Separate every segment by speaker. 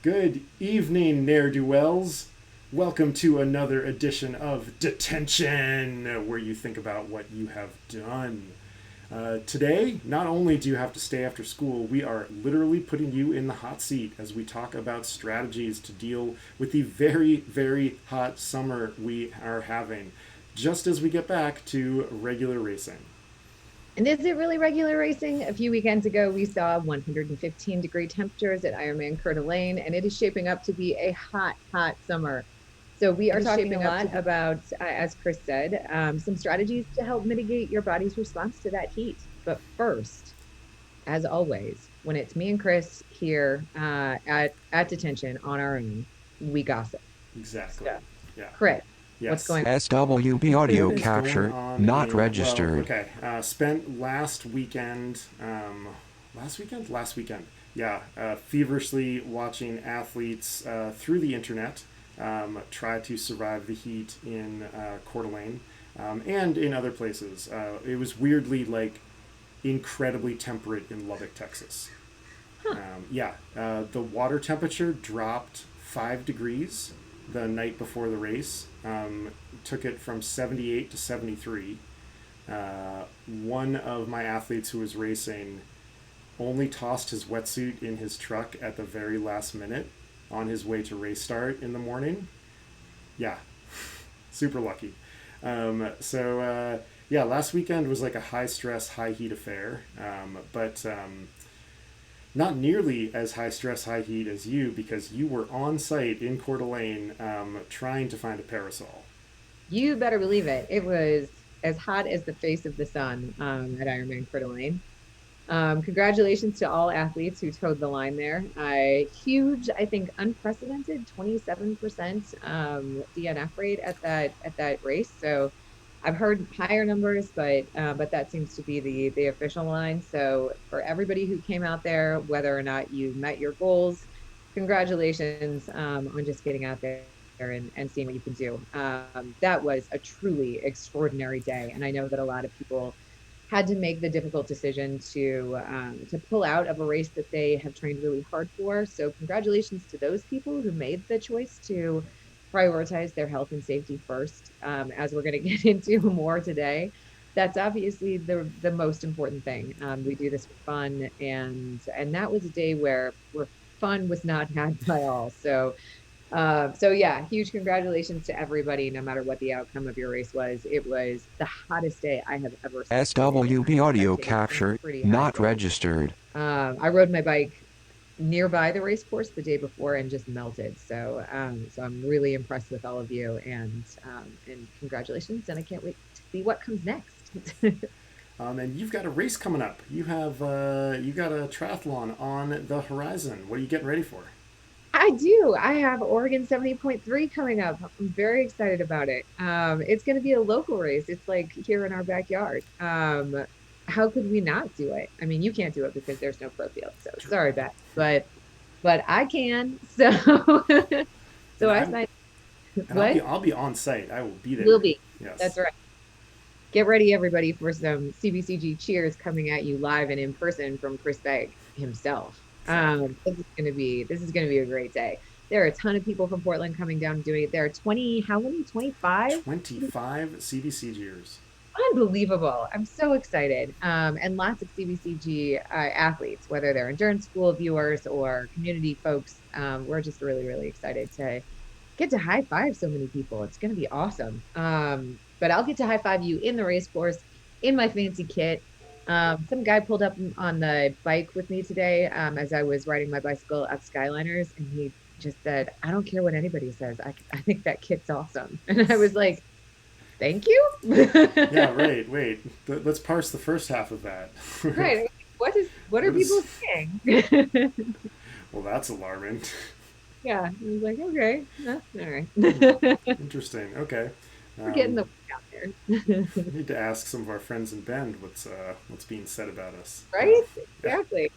Speaker 1: Good evening, ne'er-do-wells. Welcome to another edition of Detention, where you think about what you have done. Today, not only do you have to stay after school, we are literally putting you in the hot seat as we talk about strategies to deal with the very, very hot summer we are having, just as we get back to regular racing.
Speaker 2: And is it really regular racing? A few weekends ago, we saw 115-degree temperatures at Ironman Coeur d'Alene, and it is shaping up to be a hot, hot summer. So we are talking a lot about, as Chris said, some strategies to help mitigate your body's response to that heat. But first, as always, when it's me and Chris here at Detention on our own, we gossip.
Speaker 1: Exactly.
Speaker 2: So,
Speaker 1: Yeah.
Speaker 2: Chris, what's
Speaker 1: Yes.
Speaker 2: going on?
Speaker 3: SWB audio
Speaker 1: What is going
Speaker 3: capture
Speaker 1: on
Speaker 3: not
Speaker 1: in,
Speaker 3: registered.
Speaker 1: well, okay. Spent last weekend, last weekend, yeah, feverishly watching athletes through the internet try to survive the heat in Coeur d'Alene and in other places. It was weirdly incredibly temperate in Lubbock, Texas.
Speaker 2: Huh.
Speaker 1: The water temperature dropped 5 degrees the night before the race. Took it from 78 to 73. One of my athletes who was racing only tossed his wetsuit in his truck at the very last minute on his way to race start in the morning. Yeah, super lucky. Last weekend was like a high stress, high heat affair, but not nearly as high stress, high heat as you because you were on site in Coeur d'Alene trying to find a parasol.
Speaker 2: You better believe it. It was as hot as the face of the sun at Ironman Coeur d'Alene. Congratulations to all athletes who towed the line there. Huge, I think, unprecedented 27% DNF rate at that race. So I've heard higher numbers, but that seems to be the official line. So for everybody who came out there, whether or not you met your goals, congratulations on just getting out there and seeing what you can do. That was a truly extraordinary day, and I know that a lot of people had to make the difficult decision to pull out of a race that they have trained really hard for. So congratulations to those people who made the choice to prioritize their health and safety first. As we're going to get into more today, that's obviously the most important thing. We do this for fun, and that was a day where fun was not had by all. So yeah, huge congratulations to everybody, no matter what the outcome of your race was. It was the hottest day I have ever spectated.
Speaker 3: SWB
Speaker 2: I
Speaker 3: audio
Speaker 2: spectated some
Speaker 3: capture
Speaker 2: pretty hot
Speaker 3: not
Speaker 2: days.
Speaker 3: registered.
Speaker 2: I rode my bike nearby the race course the day before and just melted. So I'm really impressed with all of you and congratulations. And I can't wait to see what comes next.
Speaker 1: And you've got a race coming up. You got a triathlon on the horizon. What are you getting ready for?
Speaker 2: I do. I have Oregon 70.3 coming up. I'm very excited about it. It's going to be a local race. It's like here in our backyard. How could we not do it? I mean, you can't do it because there's no pro field. So sorry, Beth, but I can. So
Speaker 1: And
Speaker 2: so I
Speaker 1: I'm
Speaker 2: signed.
Speaker 1: and I'll be
Speaker 2: What
Speaker 1: I'll be on site. I will be
Speaker 2: will
Speaker 1: there.
Speaker 2: be? That's
Speaker 1: Yes.
Speaker 2: right. Get ready, everybody, for some CBCG cheers coming at you live and in person from Chris Bagg himself.
Speaker 1: Exactly.
Speaker 2: This is gonna be a great day. There are a ton of people from Portland coming down and doing it. There are 20, how many? 25?
Speaker 1: 25 CBCGers.
Speaker 2: Unbelievable. I'm so excited. And lots of CBCG athletes, whether they're endurance school viewers or community folks. We're just really, really excited to get to high five so many people. It's going to be awesome. But I'll get to high five you in the race course in my fancy kit. Some guy pulled up on the bike with me today as I was riding my bicycle up Skyliners, and he just said, "I don't care what anybody says. I think that kit's awesome." And I was like, "Thank you."
Speaker 1: Yeah, right. Wait. Let's parse the first half of that.
Speaker 2: Right. What are
Speaker 1: What
Speaker 2: people
Speaker 1: is?
Speaker 2: saying?
Speaker 1: Well, that's alarming.
Speaker 2: Yeah. I was like, okay, all right. We're
Speaker 1: Interesting. Okay.
Speaker 2: getting
Speaker 1: Um,
Speaker 2: the word out there.
Speaker 1: I need to ask some of our friends in Bend what's being said about us.
Speaker 2: Right?
Speaker 1: Yeah.
Speaker 2: Exactly.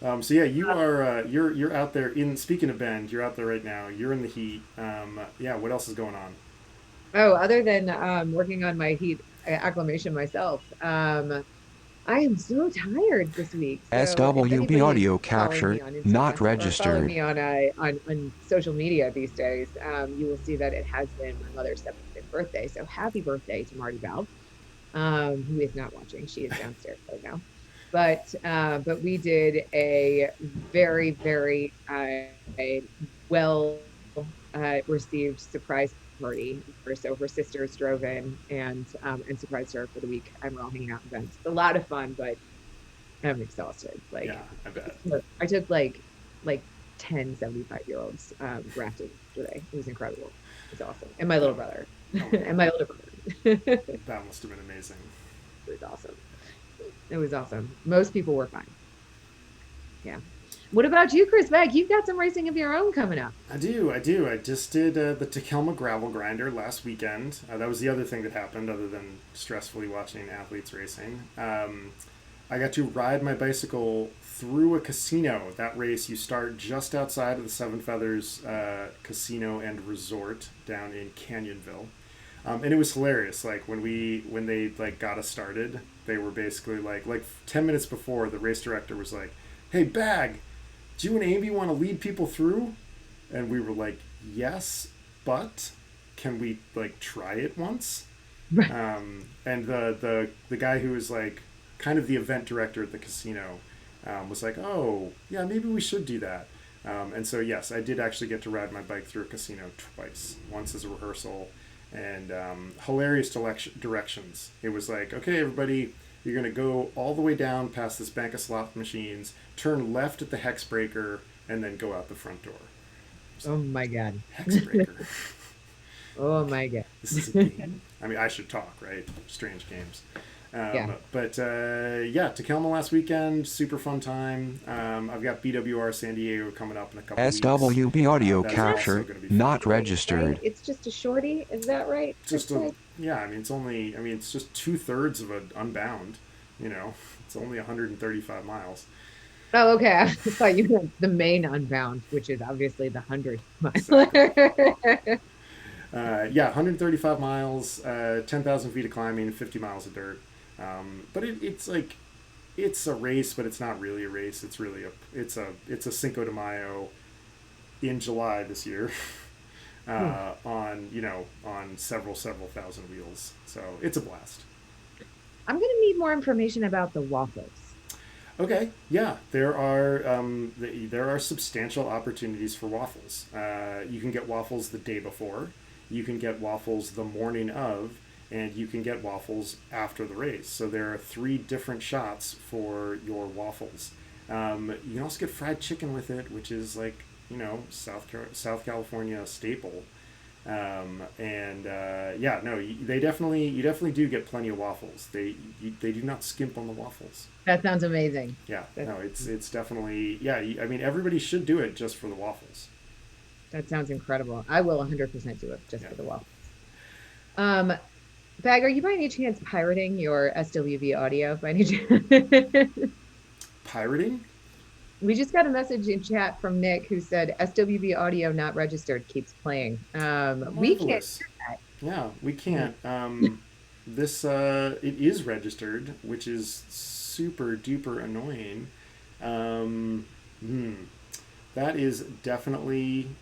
Speaker 1: So yeah, you are you're out there in. Speaking of Bend, you're out there right now. You're in the heat. Yeah. What else is going on?
Speaker 2: Oh, other than working on my heat acclimation myself, I am so tired this week. So if
Speaker 3: SWB
Speaker 2: anybody is
Speaker 3: audio
Speaker 2: following me
Speaker 3: captured,
Speaker 2: on
Speaker 3: not
Speaker 2: Instagram or following
Speaker 3: registered.
Speaker 2: me on social media these days, you will see that it has been my mother's 75th birthday. So happy birthday to Marty Balfe, who is not watching. She is downstairs right now. But we did a very, very well received surprise party. So her sisters drove in and surprised her for the week, and we're all hanging out in Vents. It's a lot of fun, but I'm exhausted.
Speaker 1: Yeah, I bet.
Speaker 2: I took like 10 75-year-olds rafting yesterday. It was incredible. It was awesome. And my little
Speaker 1: Oh,
Speaker 2: brother.
Speaker 1: oh my
Speaker 2: And my
Speaker 1: God.
Speaker 2: older brother. It
Speaker 1: That must have been amazing.
Speaker 2: was awesome. It was awesome. Most people were fine. Yeah. What about you, Chris Beck? You've got some racing of your own coming up.
Speaker 1: I do, I do. I just did the Takelma Gravel Grinder last weekend. That was the other thing that happened, other than stressfully watching athletes racing. I got to ride my bicycle through a casino. That race, you start just outside of the Seven Feathers Casino and Resort down in Canyonville, and it was hilarious. Like when they like got us started, they were basically like 10 minutes before, the race director was like, "Hey, Bagg, do you and Amy want to lead people through?" And we were like, "Yes, but can we like try it once?"
Speaker 2: Right.
Speaker 1: And the guy who was like kind of the event director at the casino was like, "Oh, yeah, maybe we should do that." And so yes, I did actually get to ride my bike through a casino twice. Once as a rehearsal, and hilarious directions. It was like, "Okay, everybody, you're gonna go all the way down past this bank of slot machines, turn left at the hex breaker, and then go out the front door." I was
Speaker 2: Oh
Speaker 1: like,
Speaker 2: my God.
Speaker 1: "Hex breaker?
Speaker 2: Oh
Speaker 1: Okay,
Speaker 2: my God.
Speaker 1: this is a game." I mean, I should talk, right? Strange games.
Speaker 2: Yeah.
Speaker 1: But yeah, Takelma last weekend, super fun time. I've got BWR San Diego coming up in a couple weeks.
Speaker 3: SWB audio
Speaker 1: That is
Speaker 2: That's
Speaker 1: also
Speaker 3: captured,
Speaker 1: going to be fun.
Speaker 3: not
Speaker 2: short, right?
Speaker 3: registered.
Speaker 2: It's just a shorty. Is that right, Chris
Speaker 1: Just a
Speaker 2: Beck?
Speaker 1: yeah, I mean it's only it's just 2/3 of an Unbound. You know, it's only 135 miles.
Speaker 2: Oh, okay. I thought you meant the main Unbound, which is obviously the 100 miler.
Speaker 1: Exactly. Yeah, 135 miles, 10,000 feet of climbing, 50 miles of dirt. But it's like it's a race, but it's not really a race. It's really a Cinco de Mayo in July this year. On on several thousand wheels, so it's a blast.
Speaker 2: I'm gonna need more information about the waffles.
Speaker 1: Okay, yeah, there are substantial opportunities for waffles. You can get waffles the day before, you can get waffles the morning of, and you can get waffles after the race. So there are three different shots for your waffles. You can also get fried chicken with it, which is like South California staple. And yeah, no, you definitely do get plenty of waffles. They do not skimp on the waffles.
Speaker 2: That sounds amazing.
Speaker 1: Yeah,
Speaker 2: That
Speaker 1: no, it's definitely yeah. I mean, everybody should do it just for the waffles.
Speaker 2: that sounds incredible. I will 100% do it just
Speaker 1: Yeah,
Speaker 2: for the waffles. Um, Bag, are you by any chance pirating your SWV audio by any chance?
Speaker 1: pirating,
Speaker 2: We just got a message in chat from Nick who said SWB audio not registered keeps playing. We can't
Speaker 1: marvelous. Yeah, we
Speaker 2: hear
Speaker 1: can't. This it is registered, which is super duper annoying. Um, hmm, that is definitely.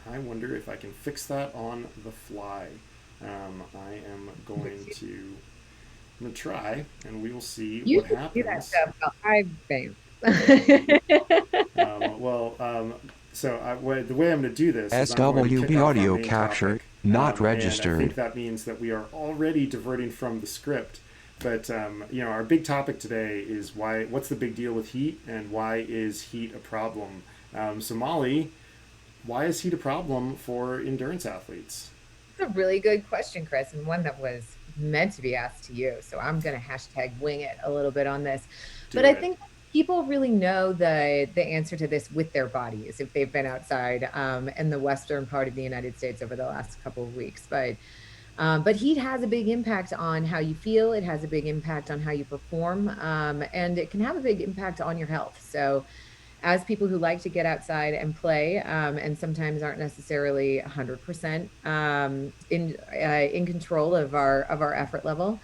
Speaker 1: I wonder if I can fix that on the fly. I am going
Speaker 2: that.
Speaker 1: to. I'm gonna try, and we will see
Speaker 2: You
Speaker 1: what
Speaker 2: should do that
Speaker 1: happens.
Speaker 2: stuff. Well, I bam.
Speaker 1: Well, so the way I'm going to do this is I'm going to kick
Speaker 3: SWB
Speaker 1: off our
Speaker 3: audio
Speaker 1: main
Speaker 3: captured,
Speaker 1: topic,
Speaker 3: not
Speaker 1: and I think
Speaker 3: registered.
Speaker 1: that means that we are already diverting from the script. But our big topic today is what's the big deal with heat, and why is heat a problem? So Molly, why is heat a problem for endurance athletes?
Speaker 2: It's a really good question, Chris, and one that was meant to be asked to you. So I'm going to hashtag wing it a little bit on this. But
Speaker 1: Do
Speaker 2: I
Speaker 1: it.
Speaker 2: think people really know the answer to this with their bodies if they've been outside in the western part of the United States over the last couple of weeks. But heat has a big impact on how you feel. It has a big impact on how you perform, and it can have a big impact on your health. So as people who like to get outside and play, and sometimes aren't necessarily 100% in control of our effort level,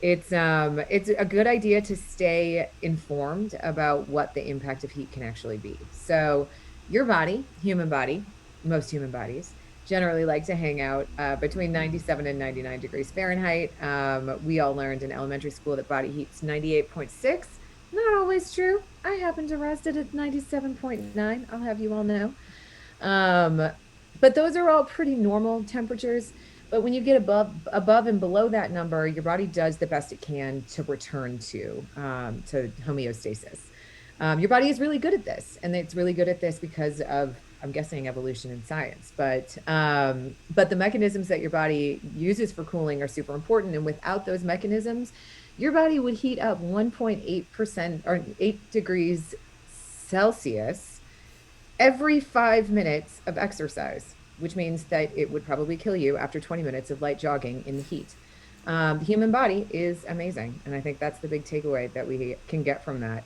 Speaker 2: It's a good idea to stay informed about what the impact of heat can actually be. So your body, human body, most human bodies generally like to hang out between 97 and 99 degrees Fahrenheit. We all learned in elementary school that body heat's 98.6. Not always true. I happen to rest it at 97.9. I'll have you all know. Um, but those are all pretty normal temperatures. But when you get above and below that number, your body does the best it can to return to homeostasis. Your body is really good at this, and it's really good at this because of, I'm guessing, evolution and science. But the mechanisms that your body uses for cooling are super important. And without those mechanisms, your body would heat up 1.8% or 8 degrees Celsius every 5 minutes of exercise, which means that it would probably kill you after 20 minutes of light jogging in the heat. The human body is amazing. And I think that's the big takeaway that we can get from that.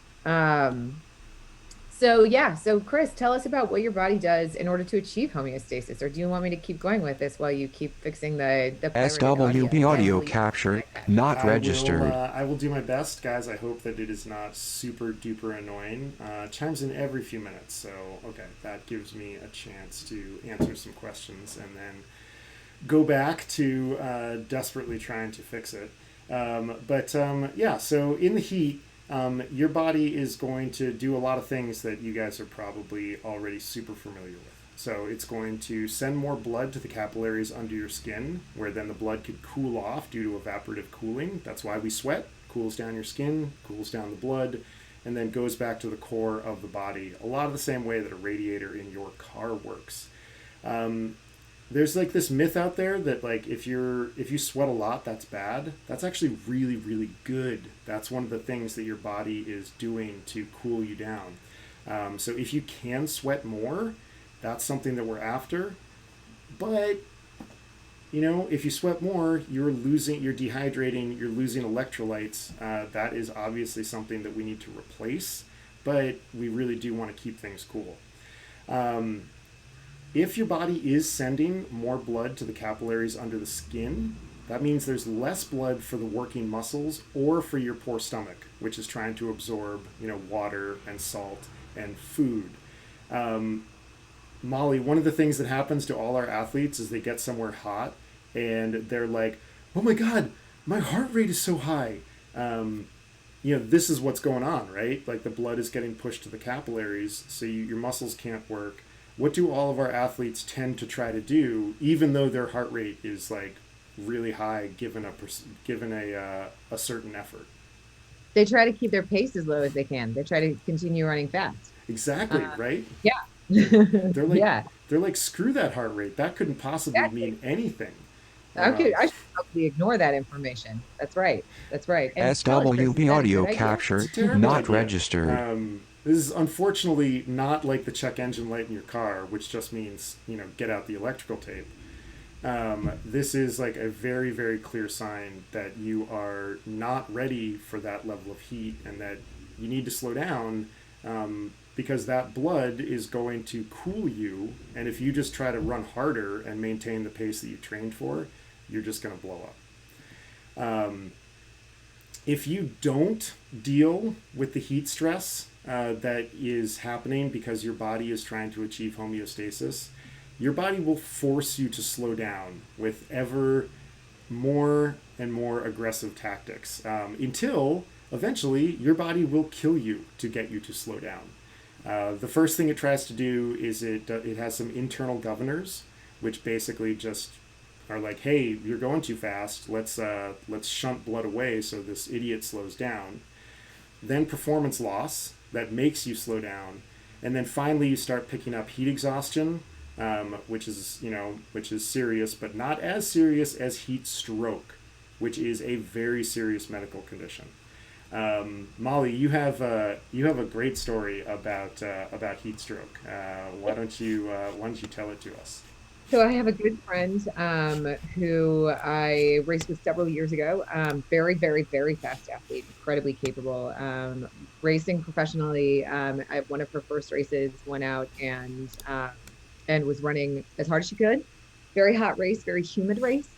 Speaker 2: So yeah, so Chris, tell us about what your body does in order to achieve homeostasis, or do you want me to keep going with this while you keep fixing the pirated
Speaker 3: SWB
Speaker 2: audio?
Speaker 3: audio captured, not registered.
Speaker 1: I will do my best, guys. I hope that it is not super duper annoying. Chimes in every few minutes, so okay, that gives me a chance to answer some questions and then go back to desperately trying to fix it. Yeah, so in the heat, your body is going to do a lot of things that you guys are probably already super familiar with. So it's going to send more blood to the capillaries under your skin, where then the blood could cool off due to evaporative cooling. That's why we sweat. Cools down your skin, cools down the blood, and then goes back to the core of the body. A lot of the same way that a radiator in your car works. There's like this myth out there that like if you sweat a lot, that's bad. That's actually really, really good. That's one of the things that your body is doing to cool you down. So if you can sweat more, that's something that we're after. But if you sweat more, you're dehydrating, you're losing electrolytes. That is obviously something that we need to replace, but we really do want to keep things cool. If your body is sending more blood to the capillaries under the skin, that means there's less blood for the working muscles or for your poor stomach, which is trying to absorb, water and salt and food. Molly, one of the things that happens to all our athletes is they get somewhere hot and they're like, oh my God, my heart rate is so high. This is what's going on, right? Like the blood is getting pushed to the capillaries, so your muscles can't work. What do all of our athletes tend to try to do, even though their heart rate is like really high given a certain effort?
Speaker 2: They try to keep their pace as low as they can. They try to continue running fast.
Speaker 1: Exactly, right?
Speaker 2: Yeah.
Speaker 1: They're like
Speaker 2: Yeah,
Speaker 1: they're like screw that heart rate. That couldn't possibly
Speaker 2: exactly.
Speaker 1: mean anything.
Speaker 2: Okay,
Speaker 1: Um,
Speaker 2: I should probably ignore that information. That's right. That's right. And tell us, Chris, is
Speaker 3: SWB
Speaker 2: that a good
Speaker 3: audio
Speaker 2: idea?
Speaker 1: it's a
Speaker 3: captured,
Speaker 1: terrible
Speaker 3: not
Speaker 1: idea.
Speaker 3: registered.
Speaker 1: This is unfortunately not like the check engine light in your car, which just means get out the electrical tape. This is like a very, very clear sign that you are not ready for that level of heat and that you need to slow down, because that blood is going to cool you. And if you just try to run harder and maintain the pace that you trained for, you're just going to blow up. If you don't deal with the heat stress that is happening because your body is trying to achieve homeostasis, your body will force you to slow down with ever more and more aggressive tactics, until eventually your body will kill you to get you to slow down. The first thing it tries to do is it has some internal governors, which basically just are like, hey, you're going too fast. Let's shunt blood away so this idiot slows down. Then performance loss that makes you slow down, and then finally you start picking up heat exhaustion, which is serious, but not as serious as heat stroke, which is a very serious medical condition. Molly, you have a great story about heat stroke. Why don't you tell it to us?
Speaker 2: So I have a good friend who I raced with several years ago. Very, very, very fast athlete, incredibly capable. Racing professionally. At one of her first races, went out and was running as hard as she could. Very hot race, very humid race.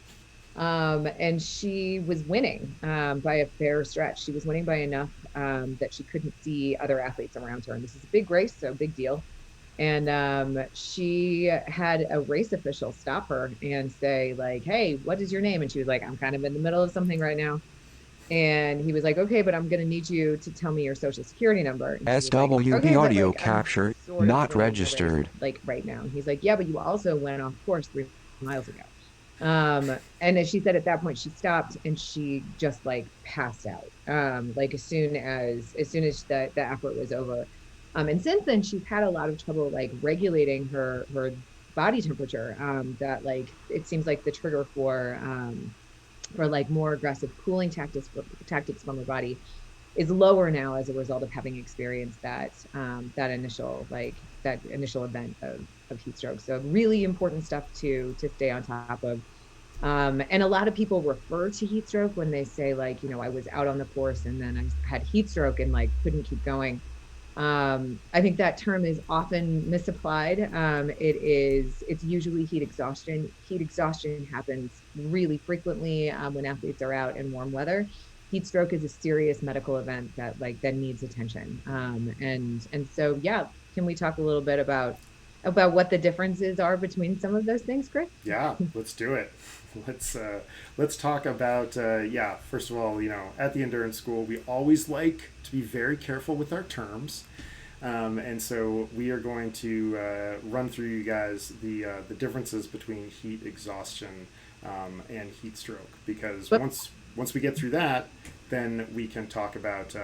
Speaker 2: And she was winning by a fair stretch. She was winning by enough that she couldn't see other athletes around her. And this is a big race, so big deal. And she had a race official stop her and say, like, hey, what is your name? And she was like, I'm kind of in the middle of something right now. And he was like, okay, but I'm going to need you to tell me your social security number. And she was like,
Speaker 3: SWB
Speaker 2: okay, but
Speaker 3: audio
Speaker 2: like, I'm
Speaker 3: capture,
Speaker 2: sort of
Speaker 3: not
Speaker 2: winning the race
Speaker 3: registered.
Speaker 2: like right now. And he's like, yeah, but you also went off course 3 miles ago. And as she said, at that point, she stopped and she just like passed out. Like as soon as the effort was over. And since then, she's had a lot of trouble like regulating her body temperature. That like it seems like the trigger for like more aggressive cooling tactics from her body is lower now as a result of having experienced that initial event of heat stroke. So really important stuff to stay on top of. And a lot of people refer to heat stroke when they say like, I was out on the course and then I had heat stroke and like couldn't keep going. I think that term is often misapplied. It's usually heat exhaustion. Heat exhaustion happens really frequently when athletes are out in warm weather. Heat stroke is a serious medical event that needs attention. And so yeah, can we talk a little bit about what the differences are between some of those things, Chris?
Speaker 1: Yeah, let's do it. Let's talk about yeah. First of all, at the endurance school, we always like to be very careful with our terms, and so we are going to run through you guys the differences between heat exhaustion and heat stroke, because
Speaker 2: But
Speaker 1: once we get through that, then we can talk about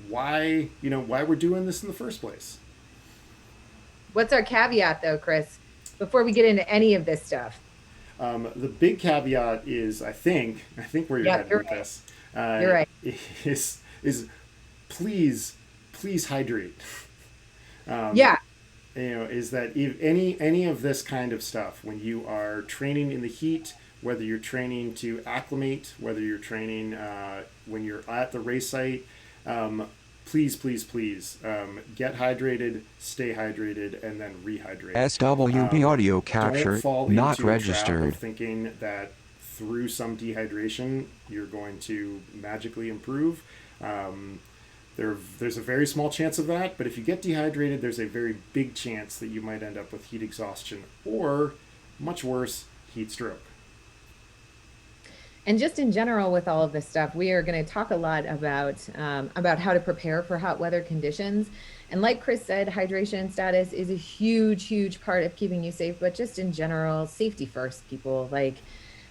Speaker 1: why we're doing this in the first place.
Speaker 2: what's our caveat though, Chris, before we get into any of this stuff?
Speaker 1: The big caveat is, I think where you're
Speaker 2: Yep,
Speaker 1: headed
Speaker 2: you're
Speaker 1: with
Speaker 2: right.
Speaker 1: this
Speaker 2: You're right.
Speaker 1: is please hydrate. Um,
Speaker 2: Yeah.
Speaker 1: is that if any of this kind of stuff when you are training in the heat, whether you're training to acclimate, whether you're training when you're at the race site, please get hydrated, stay hydrated, and then rehydrate.
Speaker 3: SWB audio
Speaker 1: Don't
Speaker 3: capture,
Speaker 1: fall
Speaker 3: not
Speaker 1: into a trap of
Speaker 3: registered.
Speaker 1: thinking that through some dehydration you're going to magically improve. Um, there's a very small chance of that, but if you get dehydrated, there's a very big chance that you might end up with heat exhaustion or, much worse, heat stroke.
Speaker 2: And just in general, with all of this stuff, we are going to talk a lot about how to prepare for hot weather conditions. And like Chris said, hydration status is a huge, huge part of keeping you safe. But just in general, safety first, people. Like,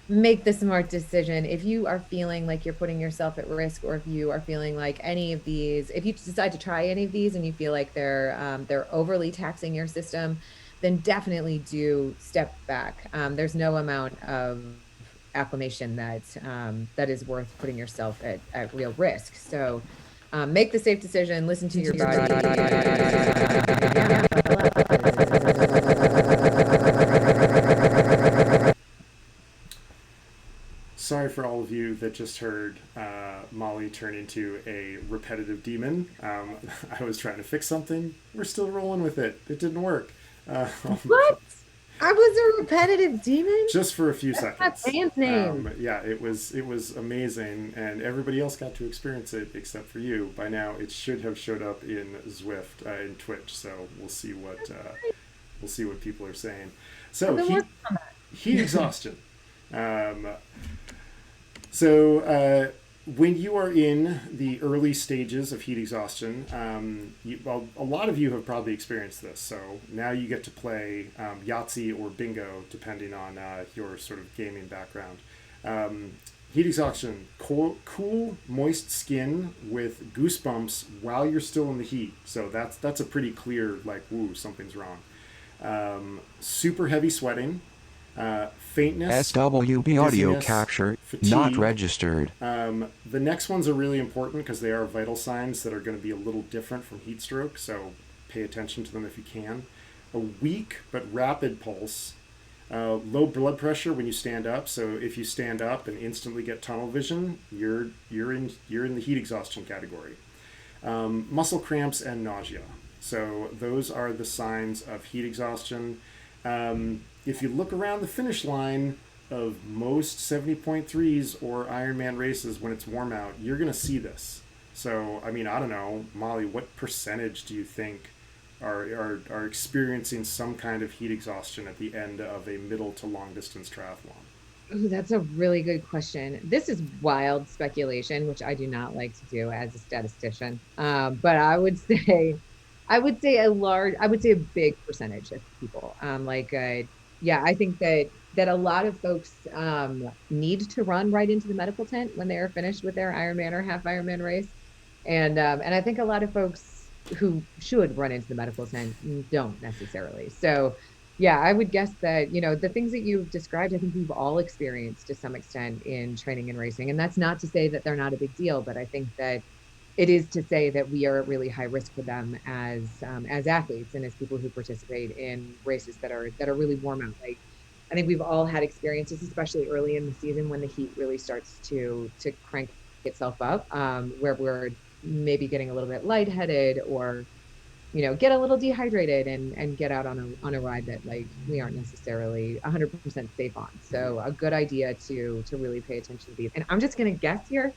Speaker 2: make the smart decision. If you are feeling like you're putting yourself at risk, or if you are feeling like any of these, if you decide to try any of these and you feel like they're overly taxing your system, then definitely do step back. There's no amount of acclimation that is worth putting yourself at real risk. So make the safe decision, listen to your body.
Speaker 1: Sorry for all of you that just heard Molly turn into a repetitive demon. I was trying to fix something. We're still rolling with it. It didn't work. Um,
Speaker 2: What? I was a repetitive demon?
Speaker 1: just for a few
Speaker 2: That's my
Speaker 1: seconds.
Speaker 2: band's name.
Speaker 1: Yeah, it was amazing, and everybody else got to experience it except for you. By now, it should have showed up in Zwift in Twitch. So we'll see what people are saying. So
Speaker 2: I've been working on that.
Speaker 1: heat exhaustion. Um, so when you are in the early stages of heat exhaustion, well, a lot of you have probably experienced this. So now you get to play Yahtzee or Bingo, depending on your sort of gaming background. Heat exhaustion: cool, moist skin with goosebumps while you're still in the heat. So that's a pretty clear like, woo, something's wrong. Super heavy sweating, faintness,
Speaker 3: SWB audio
Speaker 1: dizziness,
Speaker 3: capture, not
Speaker 1: fatigue.
Speaker 3: registered.
Speaker 1: The next ones are really important because they are vital signs that are going to be a little different from heat stroke, so pay attention to them if you can. A weak but rapid pulse, low blood pressure when you stand up. So if you stand up and instantly get tunnel vision, you're in the heat exhaustion category. Muscle cramps and nausea. So those are the signs of heat exhaustion. If you look around the finish line, of most 70.3s or Ironman races when it's warm out, you're going to see this. So, I mean, I don't know, Molly, what percentage do you think are experiencing some kind of heat exhaustion at the end of a middle to long distance triathlon?
Speaker 2: Ooh, that's a really good question. This is wild speculation, which I do not like to do as a statistician. But I would say a big percentage of people. Yeah, I think that a lot of folks need to run right into the medical tent when they are finished with their Ironman or half Ironman race, and I think a lot of folks who should run into the medical tent don't necessarily. So yeah, I would guess that, the things that you've described, I think we've all experienced to some extent in training and racing. And that's not to say that they're not a big deal, but I think that it is to say that we are at really high risk for them as athletes and as people who participate in races that are really warm out. Like, I think we've all had experiences, especially early in the season when the heat really starts to crank itself up, where we're maybe getting a little bit lightheaded or get a little dehydrated and get out on a ride that like we aren't necessarily 100% safe on. So a good idea to really pay attention to these. And I'm just going to guess here.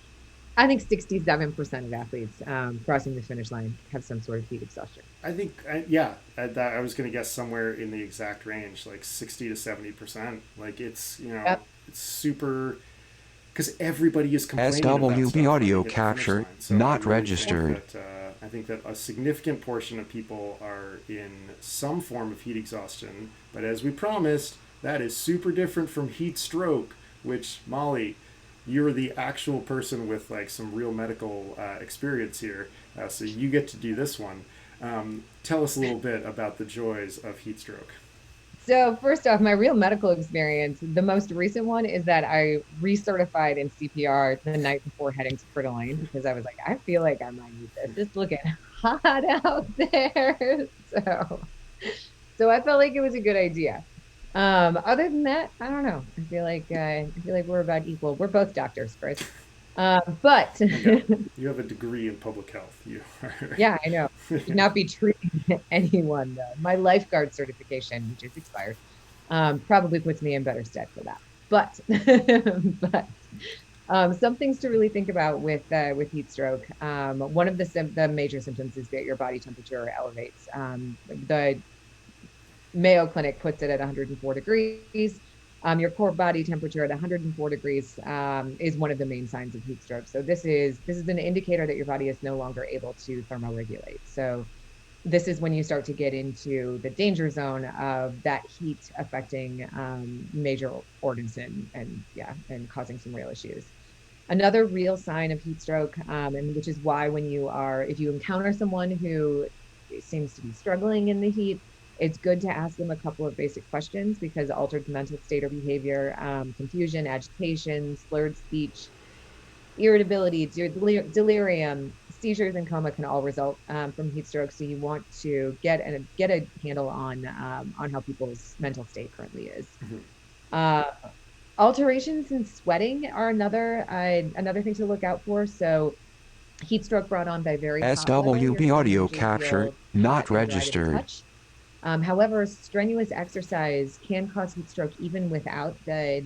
Speaker 2: I think 67% of athletes crossing the finish line have some sort of heat exhaustion.
Speaker 1: I think, yeah, I was going to guess somewhere in the exact range, like 60 to 70%. Like it's,
Speaker 2: Yep.
Speaker 1: it's super, because everybody is complaining about
Speaker 3: SWB
Speaker 1: stuff when they
Speaker 3: audio
Speaker 1: hit the finish
Speaker 3: capture
Speaker 1: line. So
Speaker 3: not registered.
Speaker 1: I think that a significant portion of people are in some form of heat exhaustion. But as we promised, that is super different from heat stroke, which, Molly, you're the actual person with like some real medical experience here, so you get to do this one. Tell us a little bit about the joys of heat stroke.
Speaker 2: So first off, my real medical experience, the most recent one is that I recertified in CPR the night before heading to Coeur d'Alene because I was like, I feel like I might need this. It's looking hot out there. So I felt like it was a good idea. Other than that, I don't know. I feel like we're about equal. We're both doctors, Chris. But
Speaker 1: Okay, you have a degree in public health. You are.
Speaker 2: yeah, I know. Should not be treating anyone though. My lifeguard certification, which is expired, probably puts me in better stead for that. But but some things to really think about with heat stroke. One of the major symptoms is that your body temperature elevates. The Mayo Clinic puts it at 104 degrees. Your core body temperature at 104 degrees is one of the main signs of heat stroke. So this is an indicator that your body is no longer able to thermoregulate. So this is when you start to get into the danger zone of that heat affecting major organs and causing some real issues. Another real sign of heat stroke, and which is why if you encounter someone who seems to be struggling in the heat, it's good to ask them a couple of basic questions because altered mental state or behavior, confusion, agitation, slurred speech, irritability, delirium, seizures, and coma can all result from heat stroke. So you want to get a handle on how people's mental state currently is.
Speaker 1: Mhm.
Speaker 2: Uh, Alterations in sweating are another thing to look out for. So heat stroke brought on by very hot weather, your
Speaker 3: SWB
Speaker 2: skin will
Speaker 3: audio
Speaker 2: usually
Speaker 3: capture
Speaker 2: feel hot
Speaker 3: not
Speaker 2: and dry to the
Speaker 3: registered.
Speaker 2: touch. However, strenuous exercise can cause heat stroke even without the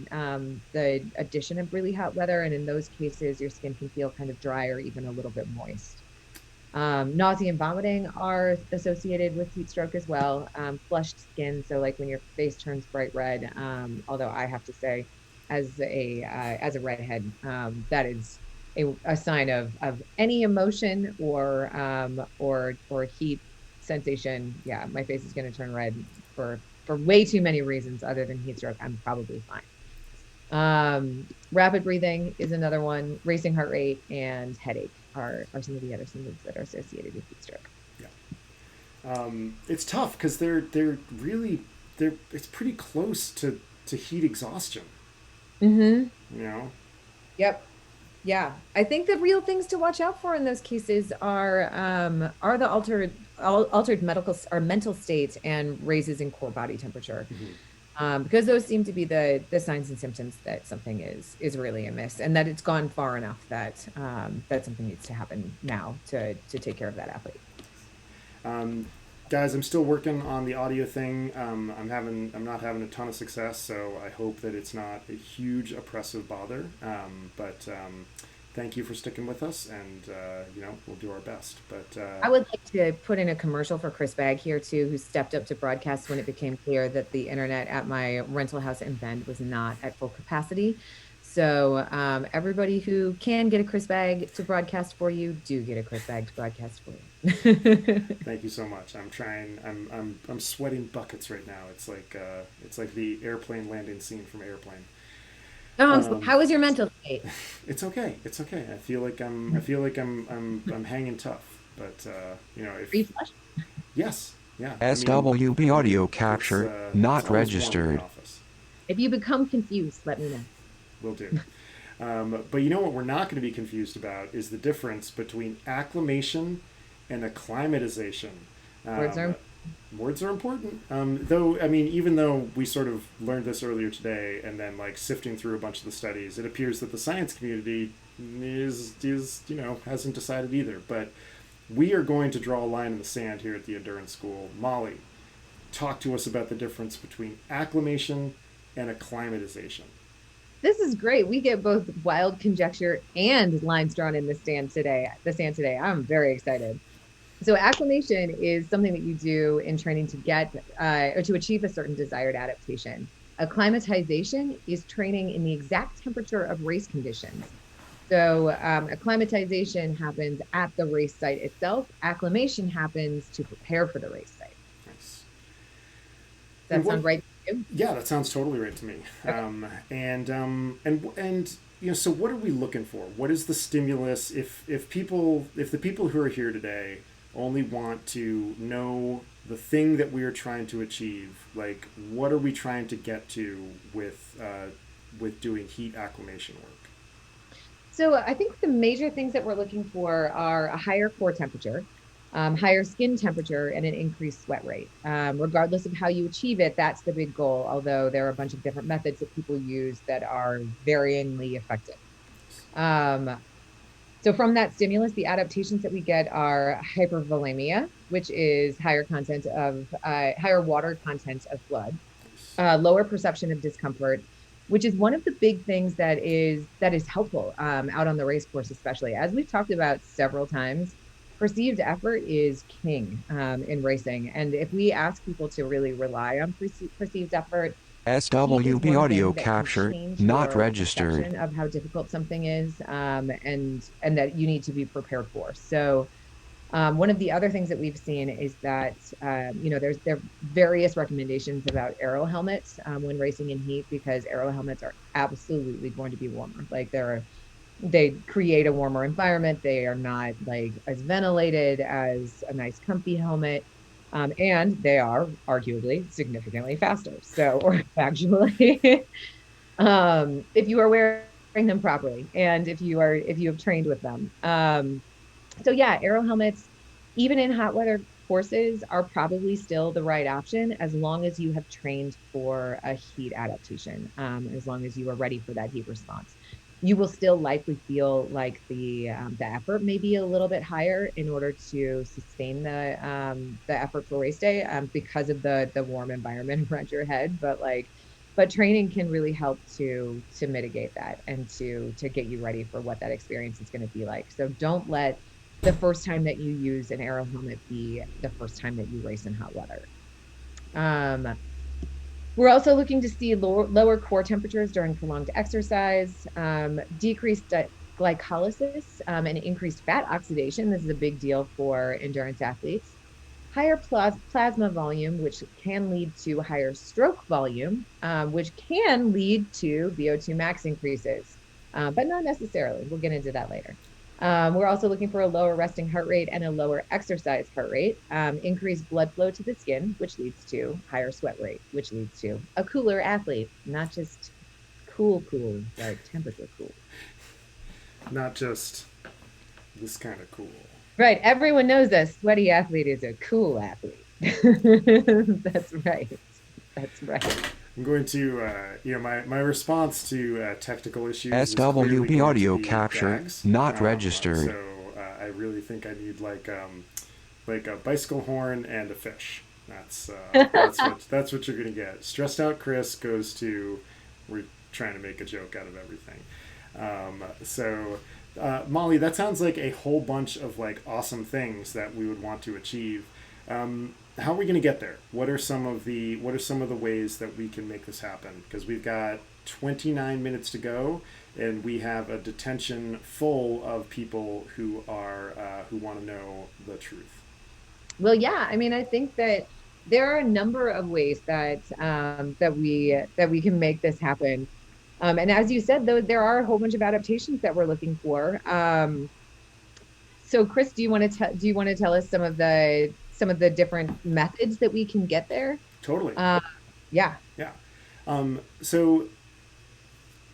Speaker 2: addition of really hot weather, and in those cases, your skin can feel kind of dry or even a little bit moist. Nausea and vomiting are associated with heat stroke as well. Flushed skin, so like when your face turns bright red. Although I have to say, as a redhead, that is a sign of any emotion or heat sensation. Yeah, my face is going to turn red for way too many reasons other than heat stroke. I'm probably fine. Rapid breathing is another one. Racing heart rate and headache are some of the other symptoms that are associated with heat stroke.
Speaker 1: It's tough because they're it's pretty close to heat exhaustion.
Speaker 2: Mm-hmm.
Speaker 1: You know.
Speaker 2: Yep. Yeah, I think the real things to watch out for in those cases are the altered medical or mental state and raises in core body temperature.
Speaker 1: Mhm.
Speaker 2: Because those seem to be the signs and symptoms that something is really amiss, and that it's gone far enough that something needs to happen now to take care of that athlete.
Speaker 1: Guys, I'm still working on the audio thing. I'm not having a ton of success, so I hope that it's not a huge oppressive bother. But thank you for sticking with us, and we'll do our best. But
Speaker 2: I would like to put in a commercial for Chris Bagg here too, who stepped up to broadcast when it became clear that the internet at my rental house in Bend was not at full capacity. So everybody who can get a Chris Bagg to broadcast for you, do get a Chris Bagg to broadcast for you.
Speaker 1: thank you so much. I'm trying. I'm sweating buckets right now. It's like the airplane landing scene from Airplane.
Speaker 2: How is your mental state?
Speaker 1: It's okay. It's okay. I'm hanging tough. But if
Speaker 2: Are you flushed?
Speaker 1: yes, yeah.
Speaker 3: SWB audio capture, not
Speaker 1: it's always warm in
Speaker 3: registered.
Speaker 1: the office.
Speaker 2: If you become confused, let me know.
Speaker 1: Will do. But you know what we're not going to be confused about is the difference between acclimation and acclimatization. Words are important. Though, I mean, even though we sort of learned this earlier today, and then like sifting through a bunch of the studies, it appears that the science community is hasn't decided either. But we are going to draw a line in the sand here at the Endurance School. Molly, talk to us about the difference between acclimation and acclimatization.
Speaker 2: This is great. We get both wild conjecture and lines drawn in the sand today. I'm very excited. So acclimation is something that you do in training to get or to achieve a certain desired adaptation. Acclimatization is training in the exact temperature of race conditions. So acclimatization happens at the race site itself. Acclimation happens to prepare for the race site.
Speaker 1: Nice.
Speaker 2: Does that sound right to you?
Speaker 1: Yeah, that sounds totally right to me. So what are we looking for? What is the stimulus? If the people who are here today only want to know the thing that we are trying to achieve, like what are we trying to get to with doing heat acclimation work?
Speaker 2: So I think the major things that we're looking for are a higher core temperature, higher skin temperature, and an increased sweat rate. Regardless of how you achieve it, that's the big goal, although there are a bunch of different methods that people use that are varyingly effective. So from that stimulus, the adaptations that we get are hypervolemia, which is higher water content of blood, lower perception of discomfort, which is one of the big things that is helpful out on the race course, especially as we've talked about several times. Perceived effort is king in racing, and if we ask people to really rely on perceived effort,
Speaker 3: SWB audio capture, not registered.
Speaker 2: of how difficult something is, and that you need to be prepared for. So one of the other things that we've seen is that there are various recommendations about aero helmets when racing in heat, because aero helmets are absolutely going to be warmer. Like they create a warmer environment. They are not like as ventilated as a nice comfy helmet. And they are arguably significantly faster. So, or actually, if you are wearing them properly, and if you have trained with them. So yeah, aero helmets, even in hot weather courses, are probably still the right option as long as you have trained for a heat adaptation, as long as you are ready for that heat response. You will still likely feel like the effort may be a little bit higher in order to sustain the effort for race day because of the warm environment around your head. But training can really help to mitigate that and to get you ready for what that experience is going to be like. So don't let the first time that you use an aero helmet be the first time that you race in hot weather. We're also looking to see lower core temperatures during prolonged exercise, decreased glycolysis, and increased fat oxidation. This is a big deal for endurance athletes. Higher plasma volume, which can lead to higher stroke volume, which can lead to VO2 max increases, but not necessarily. We'll get into that later. We're also looking for a lower resting heart rate and a lower exercise heart rate, increased blood flow to the skin, which leads to higher sweat rate, which leads to a cooler athlete, not just cool, but temperature cool.
Speaker 1: Not just this kind of cool.
Speaker 2: Right. Everyone knows a sweaty athlete is a cool athlete. That's right. That's right.
Speaker 1: I'm going to, my response to technical issues
Speaker 3: SWB audio capture,
Speaker 1: Baggs.
Speaker 3: not registered.
Speaker 1: So I really think I need like like a bicycle horn and a fish. That's what you're gonna get. Stressed out Chris goes to, we're trying to make a joke out of everything. Molly, that sounds like a whole bunch of like awesome things that we would want to achieve. How are we going to get there? What are some of the ways that we can make this happen? Because we've got 29 minutes to go, and we have a detention full of people who want to know the truth.
Speaker 2: Well, yeah, I mean, I think that there are a number of ways that that we can make this happen. And as you said, though, there are a whole bunch of adaptations that we're looking for. So, Chris, do you want to tell us some of the different methods that we can get there?
Speaker 1: Totally.
Speaker 2: Yeah.
Speaker 1: Yeah. So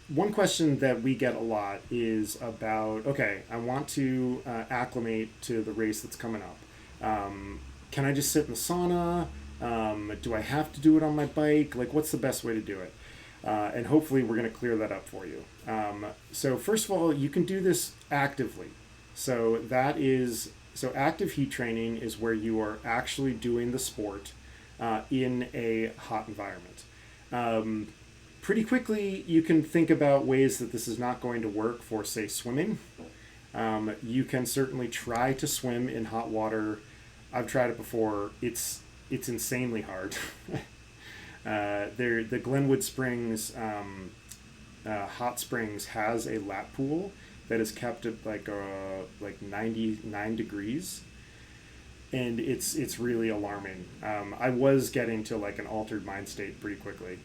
Speaker 1: one question that we get a lot is about, okay, I want to acclimate to the race that's coming up. Can I just sit in the sauna? Do I have to do it on my bike? Like, what's the best way to do it? And hopefully we're going to clear that up for you. So first of all, you can do this actively. So active heat training is where you are actually doing the sport in a hot environment. Pretty quickly, you can think about ways that this is not going to work for, say, swimming. You can certainly try to swim in hot water. I've tried it before. It's insanely hard. The Glenwood Springs hot springs has a lap pool that is kept at like 99 degrees, and it's really alarming. I was getting to like an altered mind state pretty quickly.